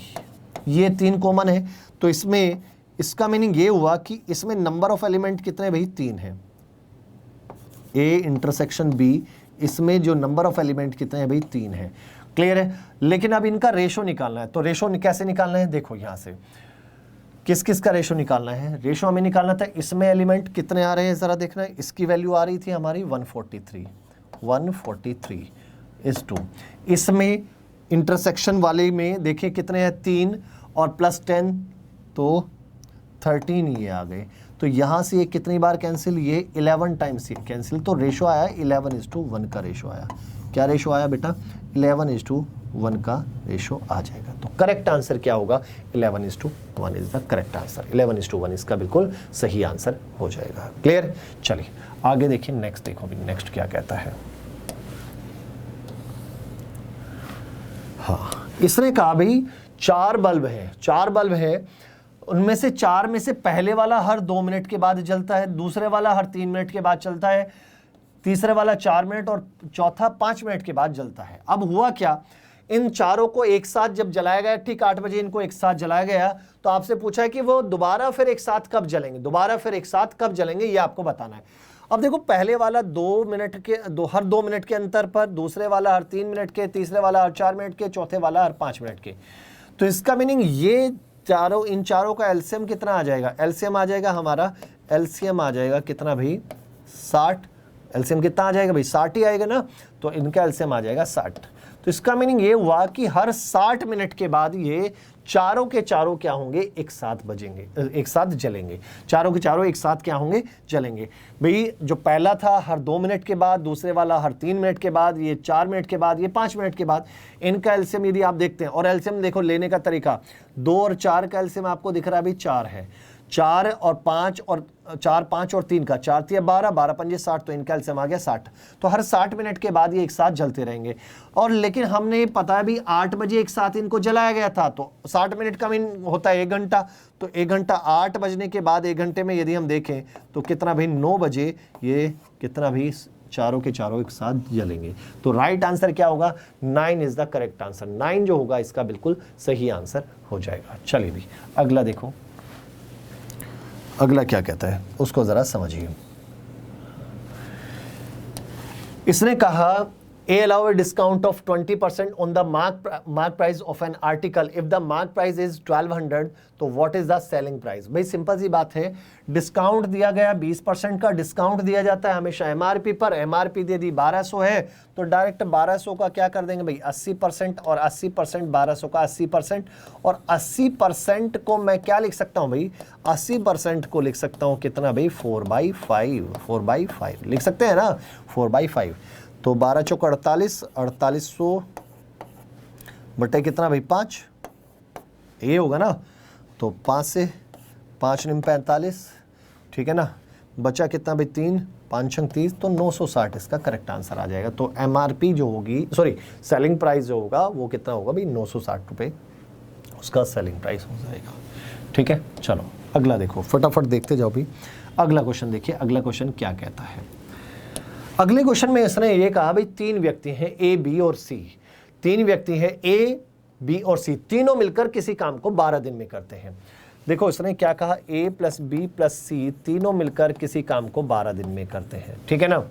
ये 3 कॉमन है। तो इसमें इसका मीनिंग ये हुआ कि इसमें नंबर ऑफ एलिमेंट कितने भाई, 3 है। ए इंटरसेक्शन बी, इसमें जो नंबर ऑफ एलिमेंट कितने हैं भाई, 3 है। क्लियर है? लेकिन अब इनका रेशो निकालना है। तो रेशो कैसे निकालना है, देखो यहां से किस किस का रेशो निकालना है। रेशो हमें निकालना था, इसमें एलिमेंट कितने आ रहे हैं जरा देखना है। इसकी वैल्यू आ रही थी हमारी 143 इस 2। इसमें इंटरसेक्शन वाले में देखिए कितने हैं, 3 और प्लस 10 तो 13 ये आ गए। तो यहाँ से ये कितनी बार कैंसिल, ये 11 टाइम्स ये कैंसिल। तो रेशो आया 11:1 का रेशो आया। क्या रेशो आया बेटा, 11:1 का रेशो आ जाएगा। तो करेक्ट आंसर क्या होगा, 11:1 इज द करेक्ट आंसर। 11:1 इसका बिल्कुल सही आंसर हो जाएगा। क्लियर? चलिए आगे देखिए, नेक्स्ट देखो भी, नेक्स्ट क्या कहता है। हाँ, इसने कहा भाई 4 बल्ब है, 4 बल्ब है, उनमें से 4 में से पहले वाला हर 2 मिनट के बाद जलता है, दूसरे वाला हर 3 मिनट के बाद चलता है, तीसरे वाला 4 मिनट और चौथा 5 मिनट के बाद जलता है। अब हुआ क्या, इन चारों को एक साथ जब जलाया गया, ठीक 8 बजे इनको एक साथ जलाया गया, तो आपसे पूछा है कि वो दोबारा फिर एक साथ कब जलेंगे, दोबारा फिर एक साथ कब जलेंगे, ये आपको बताना है। अब देखो पहले वाला 2 मिनट के हर 2 मिनट के अंतर पर, दूसरे वाला हर 3 मिनट के, तीसरे वाला हर 4 मिनट के, चौथे वाला हर 5 मिनट के। तो इसका मीनिंग ये चारों, इन चारों का एलसीएम कितना आ जाएगा, एलसीएम आ जाएगा हमारा, एलसीएम आ जाएगा कितना भाई, 60। एलसीएम कितना आ जाएगा भाई, 60 ही आएगा ना। तो इनका एलसीएम आ जाएगा 60। तो इसका मीनिंग ये हुआ कि हर 60 मिनट के बाद ये चारों के चारों क्या होंगे, एक साथ बजेंगे, एक साथ जलेंगे। चारों के चारों एक साथ क्या होंगे, जलेंगे। भाई जो पहला था हर 2 मिनट के बाद, दूसरे वाला हर 3 मिनट के बाद, ये 4 मिनट के बाद, ये 5 मिनट के बाद। इनका एलसीएम यदि आप देखते हैं, और एलसीएम देखो लेने का तरीका, 2 और 4 का एलसीएम आपको दिख रहा है अभी 4 है, 4 और 5 और 4 5 और 3 का 4 3 12 12 5 60, तो इनका एलसीएम आ गया 60। तो हर 60 मिनट के बाद ये एक साथ जलते रहेंगे। और लेकिन हमने पता है भी 8 बजे एक साथ इनको जलाया गया था, तो 60 मिनट का मीन होता है 1 घंटा। तो 1 घंटा 8 बजने के बाद 1 घंटे में यदि हम देखें तो कितना भाई, 9 बजे ये कितना भी चारों के चारों एक साथ जलेंगे। तो राइट आंसर क्या होगा, 9 इज द करेक्ट आंसर। 9 जो होगा इसका बिल्कुल सही आंसर हो जाएगा। चलिए भी अगला देखो। अगला क्या कहता है उसको जरा समझिए। इसने कहा A allow a discount of 20% on the mark price of an article if the mark price is 1200, तो what is the selling price? भाई सिंपल सी बात है, डिस्काउंट दिया गया 20% का डिस्काउंट दिया जाता है हमेशा एमआरपी पर। एमआरपी दे दी 1200 है तो डायरेक्ट 1200 का क्या कर देंगे भाई 80% और 80% 1200 का 80%, और 80% को मैं क्या लिख सकता हूं भाई 80% को लिख सकता हूं कितना भाई 4/5 लिख सकते हैं ना 4/5। तो 12 चौक 48, 4800 बटे कितना भाई 5, ये होगा ना, तो 5 से 5 निम 45, ठीक है ना, बचा कितना भाई 3, 5 छंग 30, तो 960 इसका करेक्ट आंसर आ जाएगा। तो एमआरपी जो होगी, सॉरी सेलिंग प्राइस जो होगा वो कितना होगा भाई 960 रुपये उसका सेलिंग प्राइस हो जाएगा। ठीक है, चलो अगला देखो, फटाफट देखते जाओ भी। अगला क्वेश्चन देखिए, अगला क्वेश्चन क्या कहता है। अगले क्वेश्चन में इसने ये कहा भाई 3 व्यक्ति हैं ए, बी और सी। 3 व्यक्ति हैं ए, बी और सी, तीनों मिलकर किसी काम को 12 दिन में करते हैं। देखो इसने क्या कहा, ए प्लस बी प्लस सी तीनों मिलकर किसी काम को 12 दिन में करते हैं, ठीक है ना।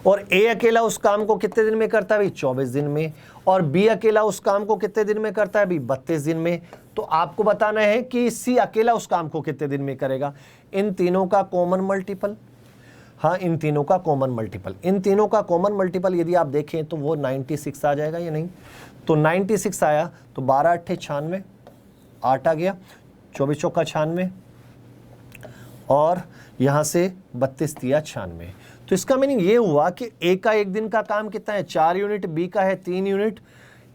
और ए अकेला उस काम को कितने दिन में करता है भाई 24 दिन में, और बी अकेला उस काम को कितने दिन में करता है भाई 32 दिन में। तो आपको बताना है कि सी अकेला उस काम को कितने दिन में करेगा। इन तीनों का कॉमन मल्टीपल, हाँ इन तीनों का कॉमन मल्टीपल, इन तीनों का कॉमन मल्टीपल यदि आप देखें तो वो 96 आ जाएगा या नहीं। तो 96 आया तो 12 अट्ठे 96, 8 आ गया, 24 चौका 96 और यहाँ से 32 दिया 96। तो इसका मीनिंग ये हुआ कि ए का एक दिन का काम कितना है 4 यूनिट, बी का है 3 यूनिट,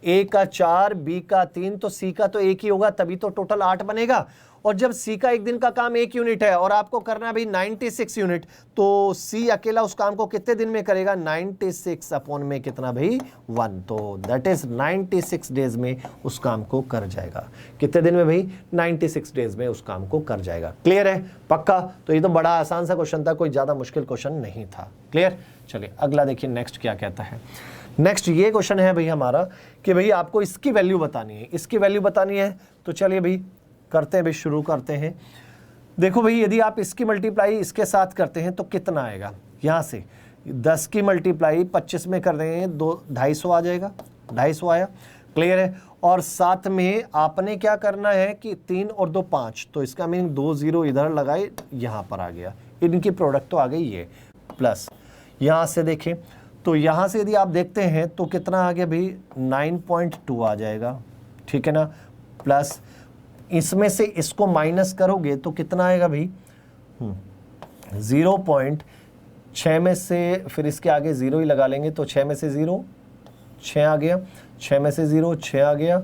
ए का 4 बी का 3, तो सी का तो एक ही होगा, तभी तो टोटल 8 बनेगा। और जब सी का एक दिन का काम 1 यूनिट है और आपको करना है भाई 96 यूनिट, तो सी अकेला उस काम को कितने दिन में करेगा 96 अपॉन में कितना भाई 1, तो दैट इज 96 डेज में उस काम को कर जाएगा। कितने दिन में भाई 96 डेज में उस काम को कर जाएगा। क्लियर है, पक्का। तो ये तो बड़ा आसान सा क्वेश्चन था, कोई ज्यादा मुश्किल क्वेश्चन नहीं था। क्लियर, चलिए अगला देखिए नेक्स्ट क्या कहता है। नेक्स्ट ये क्वेश्चन है भाई हमारा कि भाई आपको इसकी वैल्यू बतानी है, इसकी वैल्यू बतानी है। तो चलिए भाई करते हैं भाई, शुरू करते हैं। देखो भाई यदि आप इसकी मल्टीप्लाई इसके साथ करते हैं तो कितना आएगा, यहाँ से 10 की मल्टीप्लाई 25 में कर देंगे 250 आ जाएगा, 250 आया। क्लियर है। और साथ में आपने क्या करना है कि 3 और 2 5, तो इसका मीनिंग 2 0 इधर लगाए, यहाँ पर आ गया, इनकी प्रोडक्ट तो आ गई ये, प्लस यहाँ से देखें तो यहाँ से यदि आप देखते हैं तो कितना आ गया भाई 9.2 आ जाएगा, ठीक है ना। प्लस इसमें से इसको माइनस करोगे तो कितना आएगा भाई 0.6 में से, फिर इसके आगे 0 ही लगा लेंगे, तो 6 में से 0 6 आ गया, 6 में से 0 6 आ गया,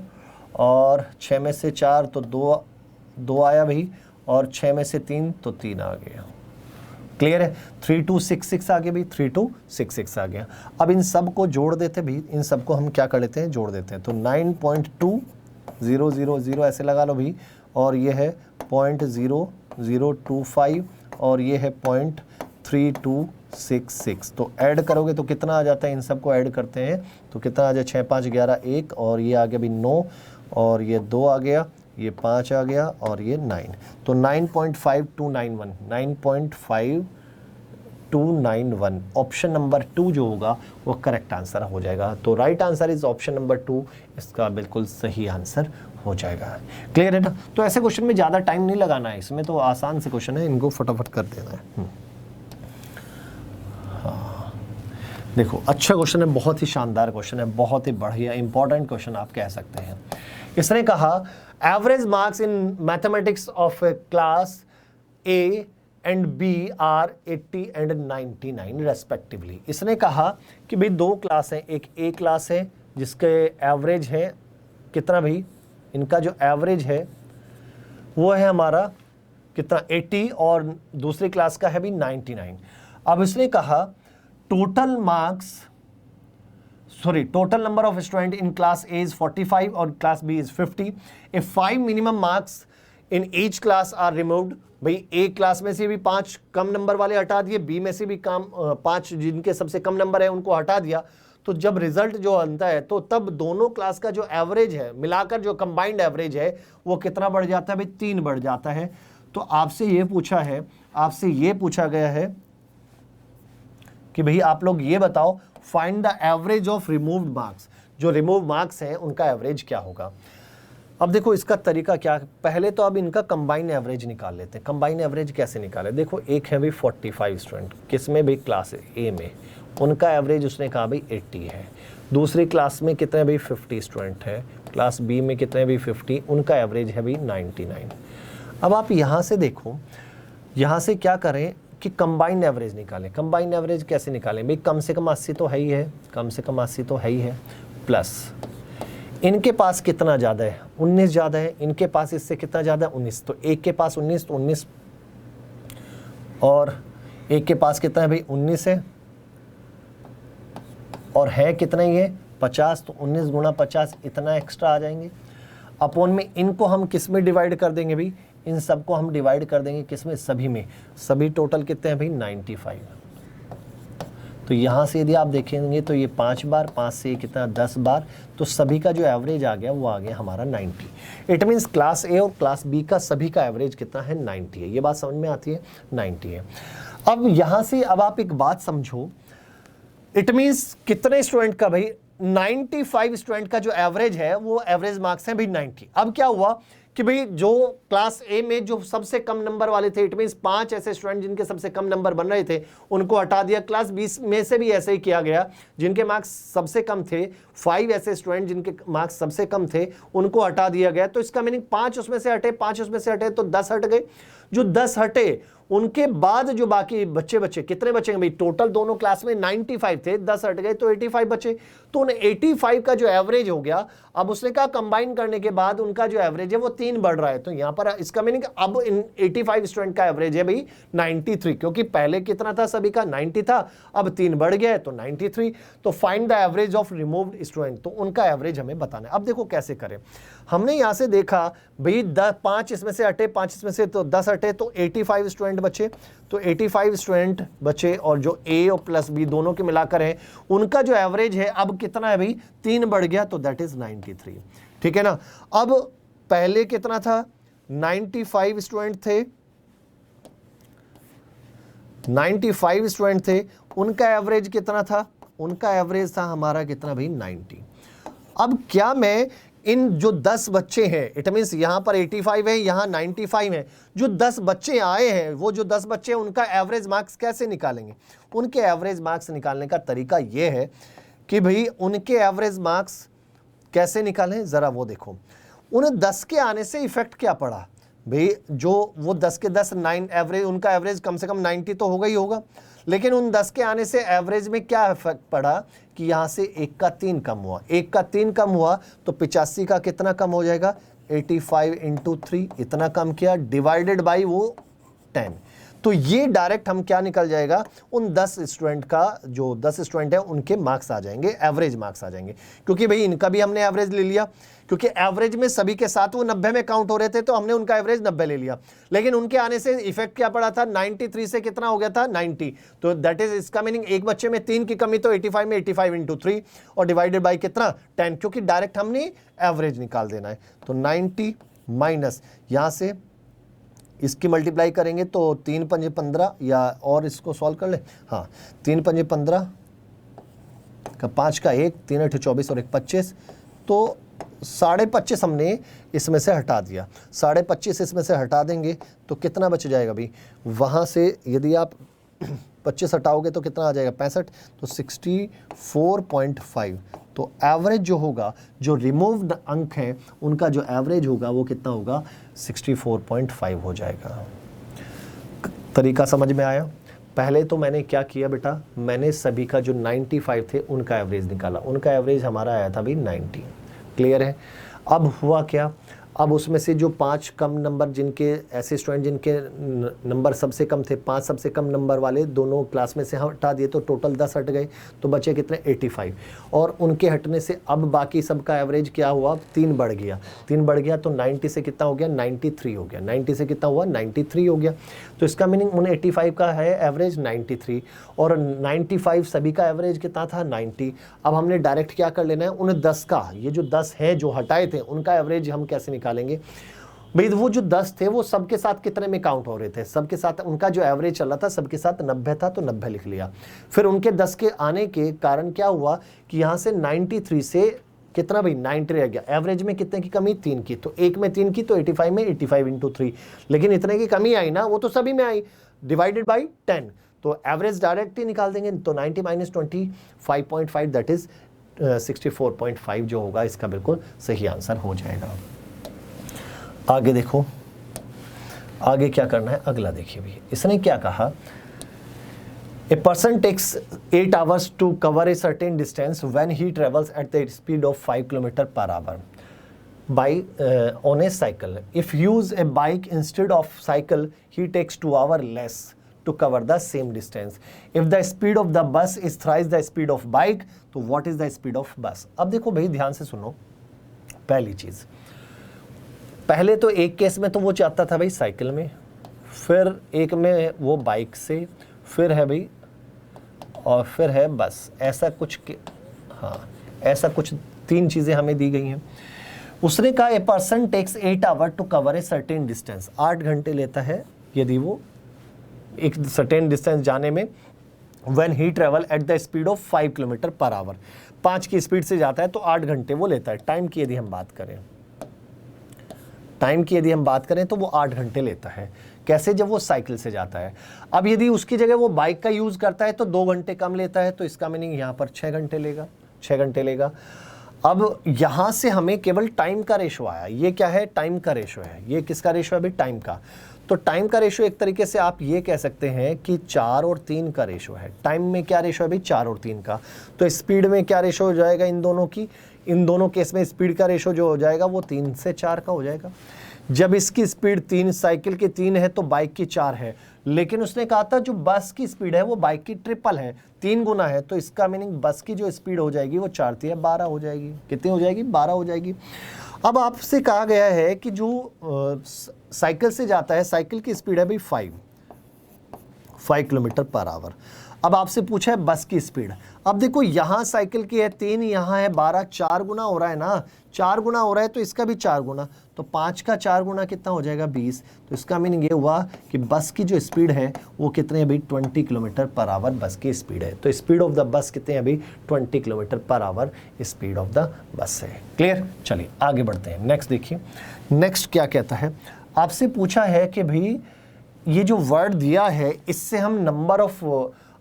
और 6 में से 4 तो 2 आया भाई, और 6 में से 3 तो 3 आ गया। क्लियर है, 3266 आ गया भाई, 3266 आ गया। अब इन सब को जोड़ देते भाई, इन सब को हम क्या कर लेते हैं जोड़ देते हैं। तो 9.2000 ऐसे लगा लो भाई, और ये है 0.0025 और ये है 0.3266। तो ऐड करोगे तो कितना आ जाता है, इन सब को ऐड करते हैं तो कितना आ जाए 6 5 11 1, और ये आ गया भाई 9, और ये 2 आ गया, ये 5 आ गया, और ये 9, तो 9.5291, 9.5291 ऑप्शन नंबर 2 जो होगा वो करेक्ट आंसर हो जाएगा। तो right answer is option number 2, इसका बिल्कुल सही आंसर हो जाएगा। क्लियर है ना। तो ऐसे क्वेश्चन में ज़्यादा टाइम नहीं लगाना है, इसमें तो आसान से क्वेश्चन है, इनको फटाफट कर देना है। हाँ देखो अच्छा क्वेश्चन है, बहुत ही शानदार क्वेश्चन है, बहुत ही बढ़िया इंपॉर्टेंट क्वेश्चन आप कह सकते हैं। इसने कहा average marks in mathematics of class A and B are 80 and 99 respectively. इसने कहा कि भाई 2 क्लास हैं, एक ए क्लास है जिसके एवरेज है कितना भाई, इनका जो एवरेज है वो है हमारा कितना 80, और दूसरी क्लास का है भी 99। अब इसने कहा total marks, sorry, total number of student in class A is 45 और class B is 50. If 5 minimum marks in each class are removed, भाई A क्लास में से भी 5 कम नंबर वाले हटा दिए, B में से भी 5 जिनके सबसे कम नंबर है उनको हटा दिया, तो जब रिजल्ट जो बनता है तो तब दोनों क्लास का जो एवरेज है मिलाकर जो कंबाइंड एवरेज है वो कितना बढ़ जाता है भाई 3 बढ़ जाता है। तो आपसे ये पूछा गया है कि भाई आप लोग ये बताओ, find the average of removed marks. जो रिमूव मार्क्स हैं उनका एवरेज क्या होगा। अब देखो इसका तरीका क्या है, पहले तो अब इनका कंबाइन एवरेज निकाल लेते हैं। कंबाइन एवरेज कैसे निकाले, देखो एक है भाई 45 स्टूडेंट, किस में भाई, क्लास ए में, उनका एवरेज उसने कहा भाई 80 है। दूसरी क्लास में कितने भाई 50 स्टूडेंट है, क्लास बी में कितने भाई 50, उनका एवरेज है भाई 99। अब आप यहाँ से देखो, यहाँ से क्या करें कि कंबाइंड एवरेज निकालें। कंबाइंड एवरेज कैसे निकालें भाई, कम से कम 80 तो है ही है, कम से कम 80 तो है ही है, प्लस इनके पास कितना ज़्यादा है, 19 ज़्यादा है, इनके पास इससे कितना ज़्यादा है, 19, तो एक के पास 19 तो 19, और एक के पास कितना है भाई 19 है, और है कितना ही है 50, तो 19 गुणा 50 इतना एक्स्ट्रा आ जाएंगे। अपॉन में इनको हम किस में डिवाइड कर देंगे भाई, इन सबको हम डिवाइड कर देंगे किस में, सभी में। सभी टोटल कितने हैं भाई 95। तो यहाँ से यदि आप देखेंगे तो ये 5 बार, 5 से कितना 10 बार, तो सभी का जो एवरेज आ गया वो आ गया हमारा 90। इट मीन्स क्लास ए और क्लास बी का सभी का एवरेज कितना है 90 है। ये बात समझ में आती है, 90 है। अब यहाँ से अब आप एक बात समझो, इट मीन्स कितने स्टूडेंट का भाई 95 स्टूडेंट का जो एवरेज है वो एवरेज मार्क्स है भाई 90। अब क्या हुआ कि भाई जो क्लास ए में जो सबसे कम नंबर वाले थे, इट मीन्स 5 ऐसे स्टूडेंट जिनके सबसे कम नंबर बन रहे थे उनको हटा दिया। क्लास बी में से भी ऐसे ही किया गया, जिनके मार्क्स सबसे कम थे, 5 ऐसे स्टूडेंट जिनके मार्क्स सबसे कम थे उनको हटा दिया गया। तो इसका मीनिंग 5 उसमें से हटे, 5 उसमें से हटे तो 10 हट गए। जो 10 हटे उनके बाद जो बाकी बच्चे कितने बचेंगे भाई, टोटल दोनों क्लास में 95 थे, 10 हट गए तो 85 बचे। तो उन 85 का जो एवरेज हो गया, अब उसने कहा कंबाइन करने के बाद उनका जो एवरेज है वो 3 बढ़ रहा है। तो यहां पर इसका मीनिंग अब इन 85 स्टूडेंट का एवरेज है भाई 93, क्योंकि पहले कितना था सभी का 90 था, अब 3 बढ़ गया है तो 93। तो find the average of removed student, तो उनका एवरेज हमें बताना है। अब देखो कैसे करें, हमने यहां से देखा भाई 5 इसमें से हटे, 5 इसमें से तो 10 हटे, तो 85 स्टूडेंट बचे। तो 85 स्टूडेंट बचे और जो ए और प्लस बी दोनों के मिलाकर है उनका जो एवरेज है अब कितना है भाई 3 बढ़ गया, तो दैट इज 93। ठीक है ना। अब पहले कितना था 95 स्टूडेंट थे, 95 स्टूडेंट थे, उनका एवरेज कितना था, उनका एवरेज था हमारा कितना भाई 90। अब क्या मैं इन जो 10 बच्चे हैं, इट मीन्स यहां पर 85 है, यहां 95 है, जो 10 बच्चे आए हैं वो जो 10 बच्चे हैं उनका एवरेज मार्क्स कैसे निकालेंगे। उनके एवरेज मार्क्स निकालने का तरीका यह है कि भाई उनके एवरेज मार्क्स कैसे निकालें, जरा वो देखो। उन 10 के आने से इफेक्ट क्या पड़ा भाई, जो वो 10 के 10 9 एवरेज, उनका एवरेज कम से कम 90 तो होगा ही होगा, लेकिन उन 10 के आने से एवरेज में क्या इफेक्ट पड़ा कि यहां से 1 का 3 कम हुआ, 1 का 3 कम हुआ तो 85 का कितना कम हो जाएगा, 85 इंटू 3 इतना कम किया, डिवाइडेड बाई वो 10। तो ये डायरेक्ट हम क्या निकल जाएगा, उन 10 स्टूडेंट का जो 10 स्टूडेंट है उनके मार्क्स आ जाएंगे, एवरेज मार्क्स आ जाएंगे। क्योंकि भाई इनका भी हमने एवरेज ले लिया, क्योंकि एवरेज में सभी के साथ वो 90 में काउंट हो रहे थे, तो हमने उनका एवरेज 90 ले लिया। लेकिन उनके आने से इफेक्ट क्या पड़ा था, 93 से कितना हो गया था 90। तो दैट इज, इसका मीनिंग एक बच्चे में 3 की कमी, तो 85 में 85 इंटू 3 और डिवाइडेड बाई कितना 10, क्योंकि डायरेक्ट हमने एवरेज निकाल देना है। तो 90 माइनस यहां से इसकी मल्टीप्लाई करेंगे तो 3 पंजे 15, या और इसको सॉल्व कर ले, हाँ 3 पंजे 15 का 5 का 1, 3 8 24 और 1 25, तो 25.5 हमने इसमें से हटा दिया। 25.5 इसमें से हटा देंगे तो कितना बच जाएगा भाई, वहाँ से यदि आप 25 हटाओगे तो कितना आ जाएगा 65, तो 64.5। तो एवरेज जो होगा, जो रिमूव्ड अंक हैं उनका जो एवरेज होगा वो कितना होगा 64.5 हो जाएगा। तरीका समझ में आया। पहले तो मैंने क्या किया बेटा, मैंने सभी का जो 95 थे उनका एवरेज निकाला, उनका एवरेज हमारा आया था भाई 90। क्लियर है। अब हुआ क्या, अब उसमें से जो 5 कम नंबर, जिनके ऐसे स्टूडेंट जिनके नंबर सबसे कम थे, 5 सबसे कम नंबर वाले दोनों क्लास में से हटा दिए, तो टोटल 10 हट गए, तो बचे कितने 85। और उनके हटने से अब बाकी सबका एवरेज क्या हुआ, 3 बढ़ गया, 3 बढ़ गया तो 90 से कितना हो गया 93 हो गया, 90 से कितना हुआ 93 हो गया। तो इसका मीनिंग उन 85 का है एवरेज 93 और 95 सभी का एवरेज कितना था 90। अब हमने डायरेक्ट क्या कर लेना है, उन 10 का, ये जो 10 है जो हटाए थे उनका एवरेज हम कैसे निकालेंगे। भाई वो जो 10 थे वो सबके साथ कितने में काउंट हो रहे थे, सबके साथ उनका जो एवरेज चल रहा था सबके साथ 90 था, तो 90 लिख लिया। फिर उनके 10 के आने के कारण क्या हुआ कि यहाँ से 93 से कितना भाई 90 रह गया, एवरेज में कितने की कमी, 3 की, तो एक में 3 की, तो 85 में 85 इंटू 3, लेकिन इतने की कमी आई ना, वो तो सभी में आई, डिवाइडेड बाई 10, तो एवरेज डायरेक्ट ही निकाल देंगे, तो 90 माइनस 25.5 दैट इज 64.5 जो होगा इसका बिल्कुल सही आंसर हो जाएगा। आगे देखो, आगे क्या करना है, अगला देखिए भी, इसने क्या कहा, A person takes 8 hours to cover a certain distance when he travels at the speed of 5 km per hour by on a cycle. If use a bike instead of cycle, he takes 2 hours less to cover the same distance. If the speed of the bus is thrice the speed of bike, तो what is the speed of bus? अब देखो भाई ध्यान से सुनो, पहली चीज, पहले तो एक केस में तो वो चाहता था भाई साइकिल में, फिर एक में वो बाइक से, फिर है भाई और फिर है बस, ऐसा कुछ हाँ ऐसा कुछ 3 चीज़ें हमें दी गई हैं। उसने कहा a person takes 8 hour to cover a certain distance, 8 घंटे लेता है यदि वो एक सर्टेन डिस्टेंस जाने में, when he travel at the speed of 5 kilometre per our, 5 की स्पीड से जाता है तो 8 घंटे वो लेता है। टाइम की यदि हम बात करें, टाइम की यदि हम बात करें तो वो 8 घंटे लेता है। कैसे? जब वो साइकिल से जाता है। अब यदि उसकी जगह वो बाइक का यूज करता है तो 2 घंटे कम लेता है, तो इसका मीनिंग यहाँ पर 6 घंटे लेगा, 6 घंटे लेगा। अब यहाँ से हमें केवल टाइम का रेशो आया, ये क्या है? टाइम का रेशो है। ये किसका रेशो है भाई? टाइम का। तो टाइम का रेशो एक तरीके से आप ये कह सकते हैं कि 4 और 3 का रेशो है। टाइम में क्या रेशो है भाई? 4 और 3 का। तो स्पीड में क्या रेशो हो जाएगा इन दोनों की? इन दोनों केस में स्पीड का रेशो जो हो जाएगा वो 3 से 4 का हो जाएगा। जब इसकी स्पीड 3, साइकिल की 3 है तो बाइक की 4 है, लेकिन उसने कहा था जो बस की स्पीड है वो बाइक की ट्रिपल है, 3 गुना है। तो इसका मीनिंग बस की जो स्पीड हो जाएगी वो 4 3 12 हो जाएगी। कितनी हो जाएगी? 12 हो जाएगी। अब आपसे कहा गया है कि जो साइकिल से जाता है, साइकिल की स्पीड है भाई 5 किलोमीटर पर आवर। अब आपसे पूछा है बस की स्पीड। अब देखो यहाँ साइकिल की है 3, यहाँ है 12, 4 गुना हो रहा है ना, 4 गुना हो रहा है तो इसका भी 4 गुना, तो 5 का 4 गुना कितना हो जाएगा? 20। तो इसका मीनिंग ये हुआ कि बस की जो स्पीड है वो कितने है भाई? 20 किलोमीटर पर आवर बस की स्पीड है। तो स्पीड ऑफ द बस कितने है भाई? 20 kilometre per our speed of the bus है। क्लियर? चलिए आगे बढ़ते हैं। नेक्स्ट देखिए, नेक्स्ट क्या कहता है, आपसे पूछा है कि भाई ये जो वर्ड दिया है इससे हम नंबर ऑफ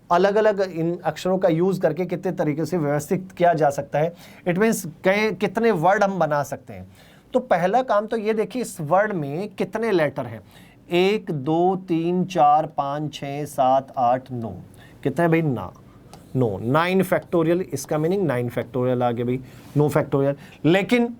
अलग अलग इन अक्षरों का यूज करके कितने तरीके से व्यवस्थित किया जा सकता है। इट मीन्स कितने वर्ड हम बना सकते हैं। तो पहला काम तो ये देखिए, इस वर्ड में कितने लेटर हैं? 1 2 3 4 5 6 7 8 9। कितने भाई? 9। 9 फैक्टोरियल, इसका मीनिंग 9 फैक्टोरियल आ गया भाई, 9 फैक्टोरियल। लेकिन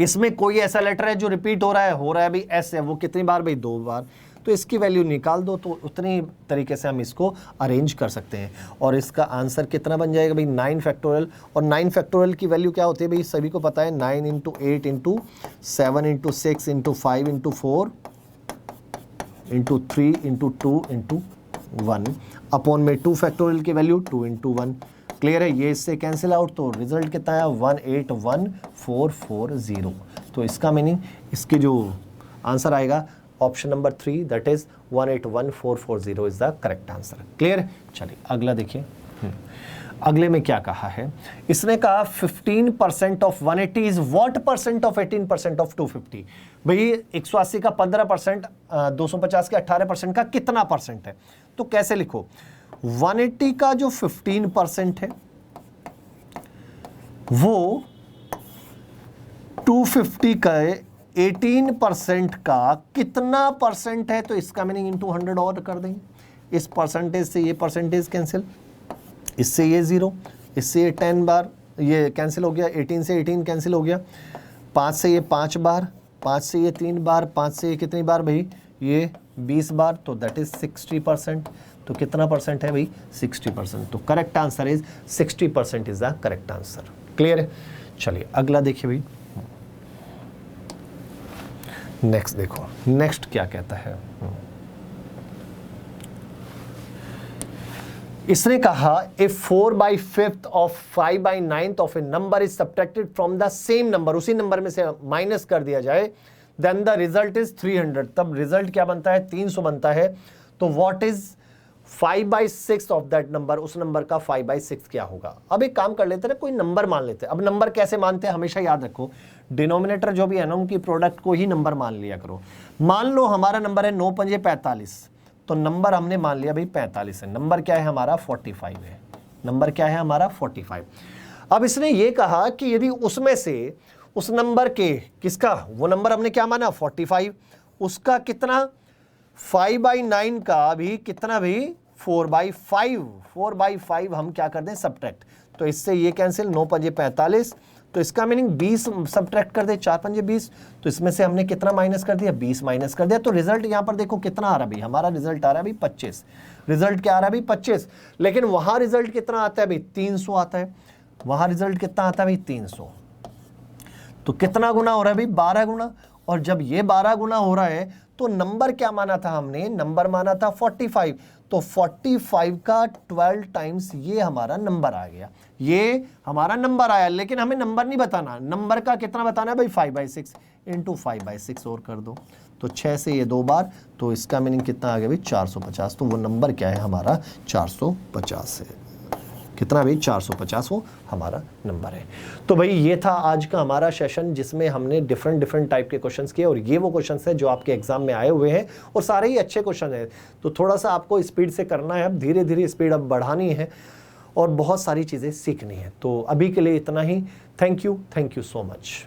इसमें कोई ऐसा लेटर है जो रिपीट हो रहा है भाई, एस है, वो कितनी बार भाई? 2 बार। तो इसकी वैल्यू निकाल दो, तो उतनी तरीके से हम इसको अरेंज कर सकते हैं। और इसका आंसर कितना बन जाएगा भाई? 9 फैक्टोरियल। और 9 फैक्टोरियल की वैल्यू क्या होती है भाई? सभी को पता है, 9 into 8 into 7 into 6 into 5 into 4 into 3 into 2 into 1 upon में 2 फैक्टोरियल की वैल्यू 2 इंटू 1। क्लियर है? ये इससे कैंसिल आउट, तो रिजल्ट कितना आया? 181440। तो इसका मीनिंग, इसके जो आंसर आएगा option number 3, that is 181440 is the correct answer. Clear? चलिए अगला देखिए। अगले में क्या कहा है? इसने कहा 15% of 180 is what percent of 18% of 250। भाई 180 का 15%, 250 के 18% का कितना परसेंट है? तो कैसे लिखो? 180 का जो 15% है वो 250 का 18% का कितना परसेंट है? तो इसका मीनिंग इंटू 100 और कर देंगे। इस परसेंटेज से ये परसेंटेज कैंसिल, इससे ये 0, इससे ये 10 बार ये कैंसिल हो गया, 18 से 18 कैंसिल हो गया, 5 से ये 5 बार, 5 से ये 3 बार, 5 से ये कितनी बार भाई? ये 20 बार। तो दैट इज 60%। तो कितना परसेंट है भाई? 60%। तो correct answer is 60% is the correct answer. Clear है? चलिए अगला देखिए भाई। नेक्स्ट देखो, नेक्स्ट क्या कहता है? इसने कहा if 4/5 of 5/9 of a number is subtracted from the same number, उसी नंबर में से माइनस कर दिया जाए, देन द रिजल्ट इज 300, तब रिजल्ट क्या बनता है, 300 बनता है। तो what is 5/6 of that number, उस नंबर का 5/6 क्या होगा। अब एक काम कर लेते हैं, कोई नंबर मान लेते हैं। अब नंबर कैसे मानते हैं, हमेशा याद रखो, डिनोमिनेटर जो भी है ना उनकी प्रोडक्ट को ही नंबर मान लिया करो। मान लो हमारा नंबर है 9 पंजे 45, तो नंबर हमने मान लिया भाई 45 है। नंबर क्या है हमारा 45 है। नंबर क्या है हमारा 45। अब इसने ये कहा कि यदि उसमें से उस नंबर के किसका, वो नंबर हमने क्या माना 45, उसका कितना 5/9 का भी कितना भी 4/5, 4/5 हम क्या कर दें सब्ट्रैक्ट, तो इससे ये कैंसिल, 9 पंजे 45, तो इसका मीनिंग 20 सब्ट्रैक्ट कर दे, 4 पंजे 20, तो इसमें से हमने कितना माइनस कर दिया, 20 माइनस कर दिया। तो रिजल्ट यहां पर देखो कितना आ रहा है भाई, हमारा रिजल्ट आ रहा है भाई 25। रिजल्ट क्या आ रहा है भाई 25, लेकिन वहां रिजल्ट कितना आता है भाई 300 आता है। वहां रिजल्ट कितना आता है भाई 300, तो कितना गुना हो रहा है भाई 12 गुना। और जब ये 12 गुना हो रहा है तो नंबर क्या माना था हमने, नंबर माना था 45, तो 45 का 12 टाइम्स ये हमारा नंबर आ गया, ये हमारा नंबर आया। लेकिन हमें नंबर नहीं बताना, नंबर का कितना बताना है भाई 5/6 इंटू 5/6 और कर दो, तो 6 से ये 2 बार, तो इसका मीनिंग कितना आ गया भाई 450। तो वो नंबर क्या है हमारा 450 है। कितना भाई 450 वो हमारा नंबर है। तो भाई ये था आज का हमारा सेशन जिसमें हमने डिफरेंट टाइप के क्वेश्चंस किए, और ये वो क्वेश्चंस हैं जो आपके एग्जाम में आए हुए हैं और सारे ही अच्छे क्वेश्चन हैं। तो थोड़ा सा आपको स्पीड से करना है, अब धीरे धीरे स्पीड अब बढ़ानी है और बहुत सारी चीज़ें सीखनी है। तो अभी के लिए इतना ही। Thank you so much.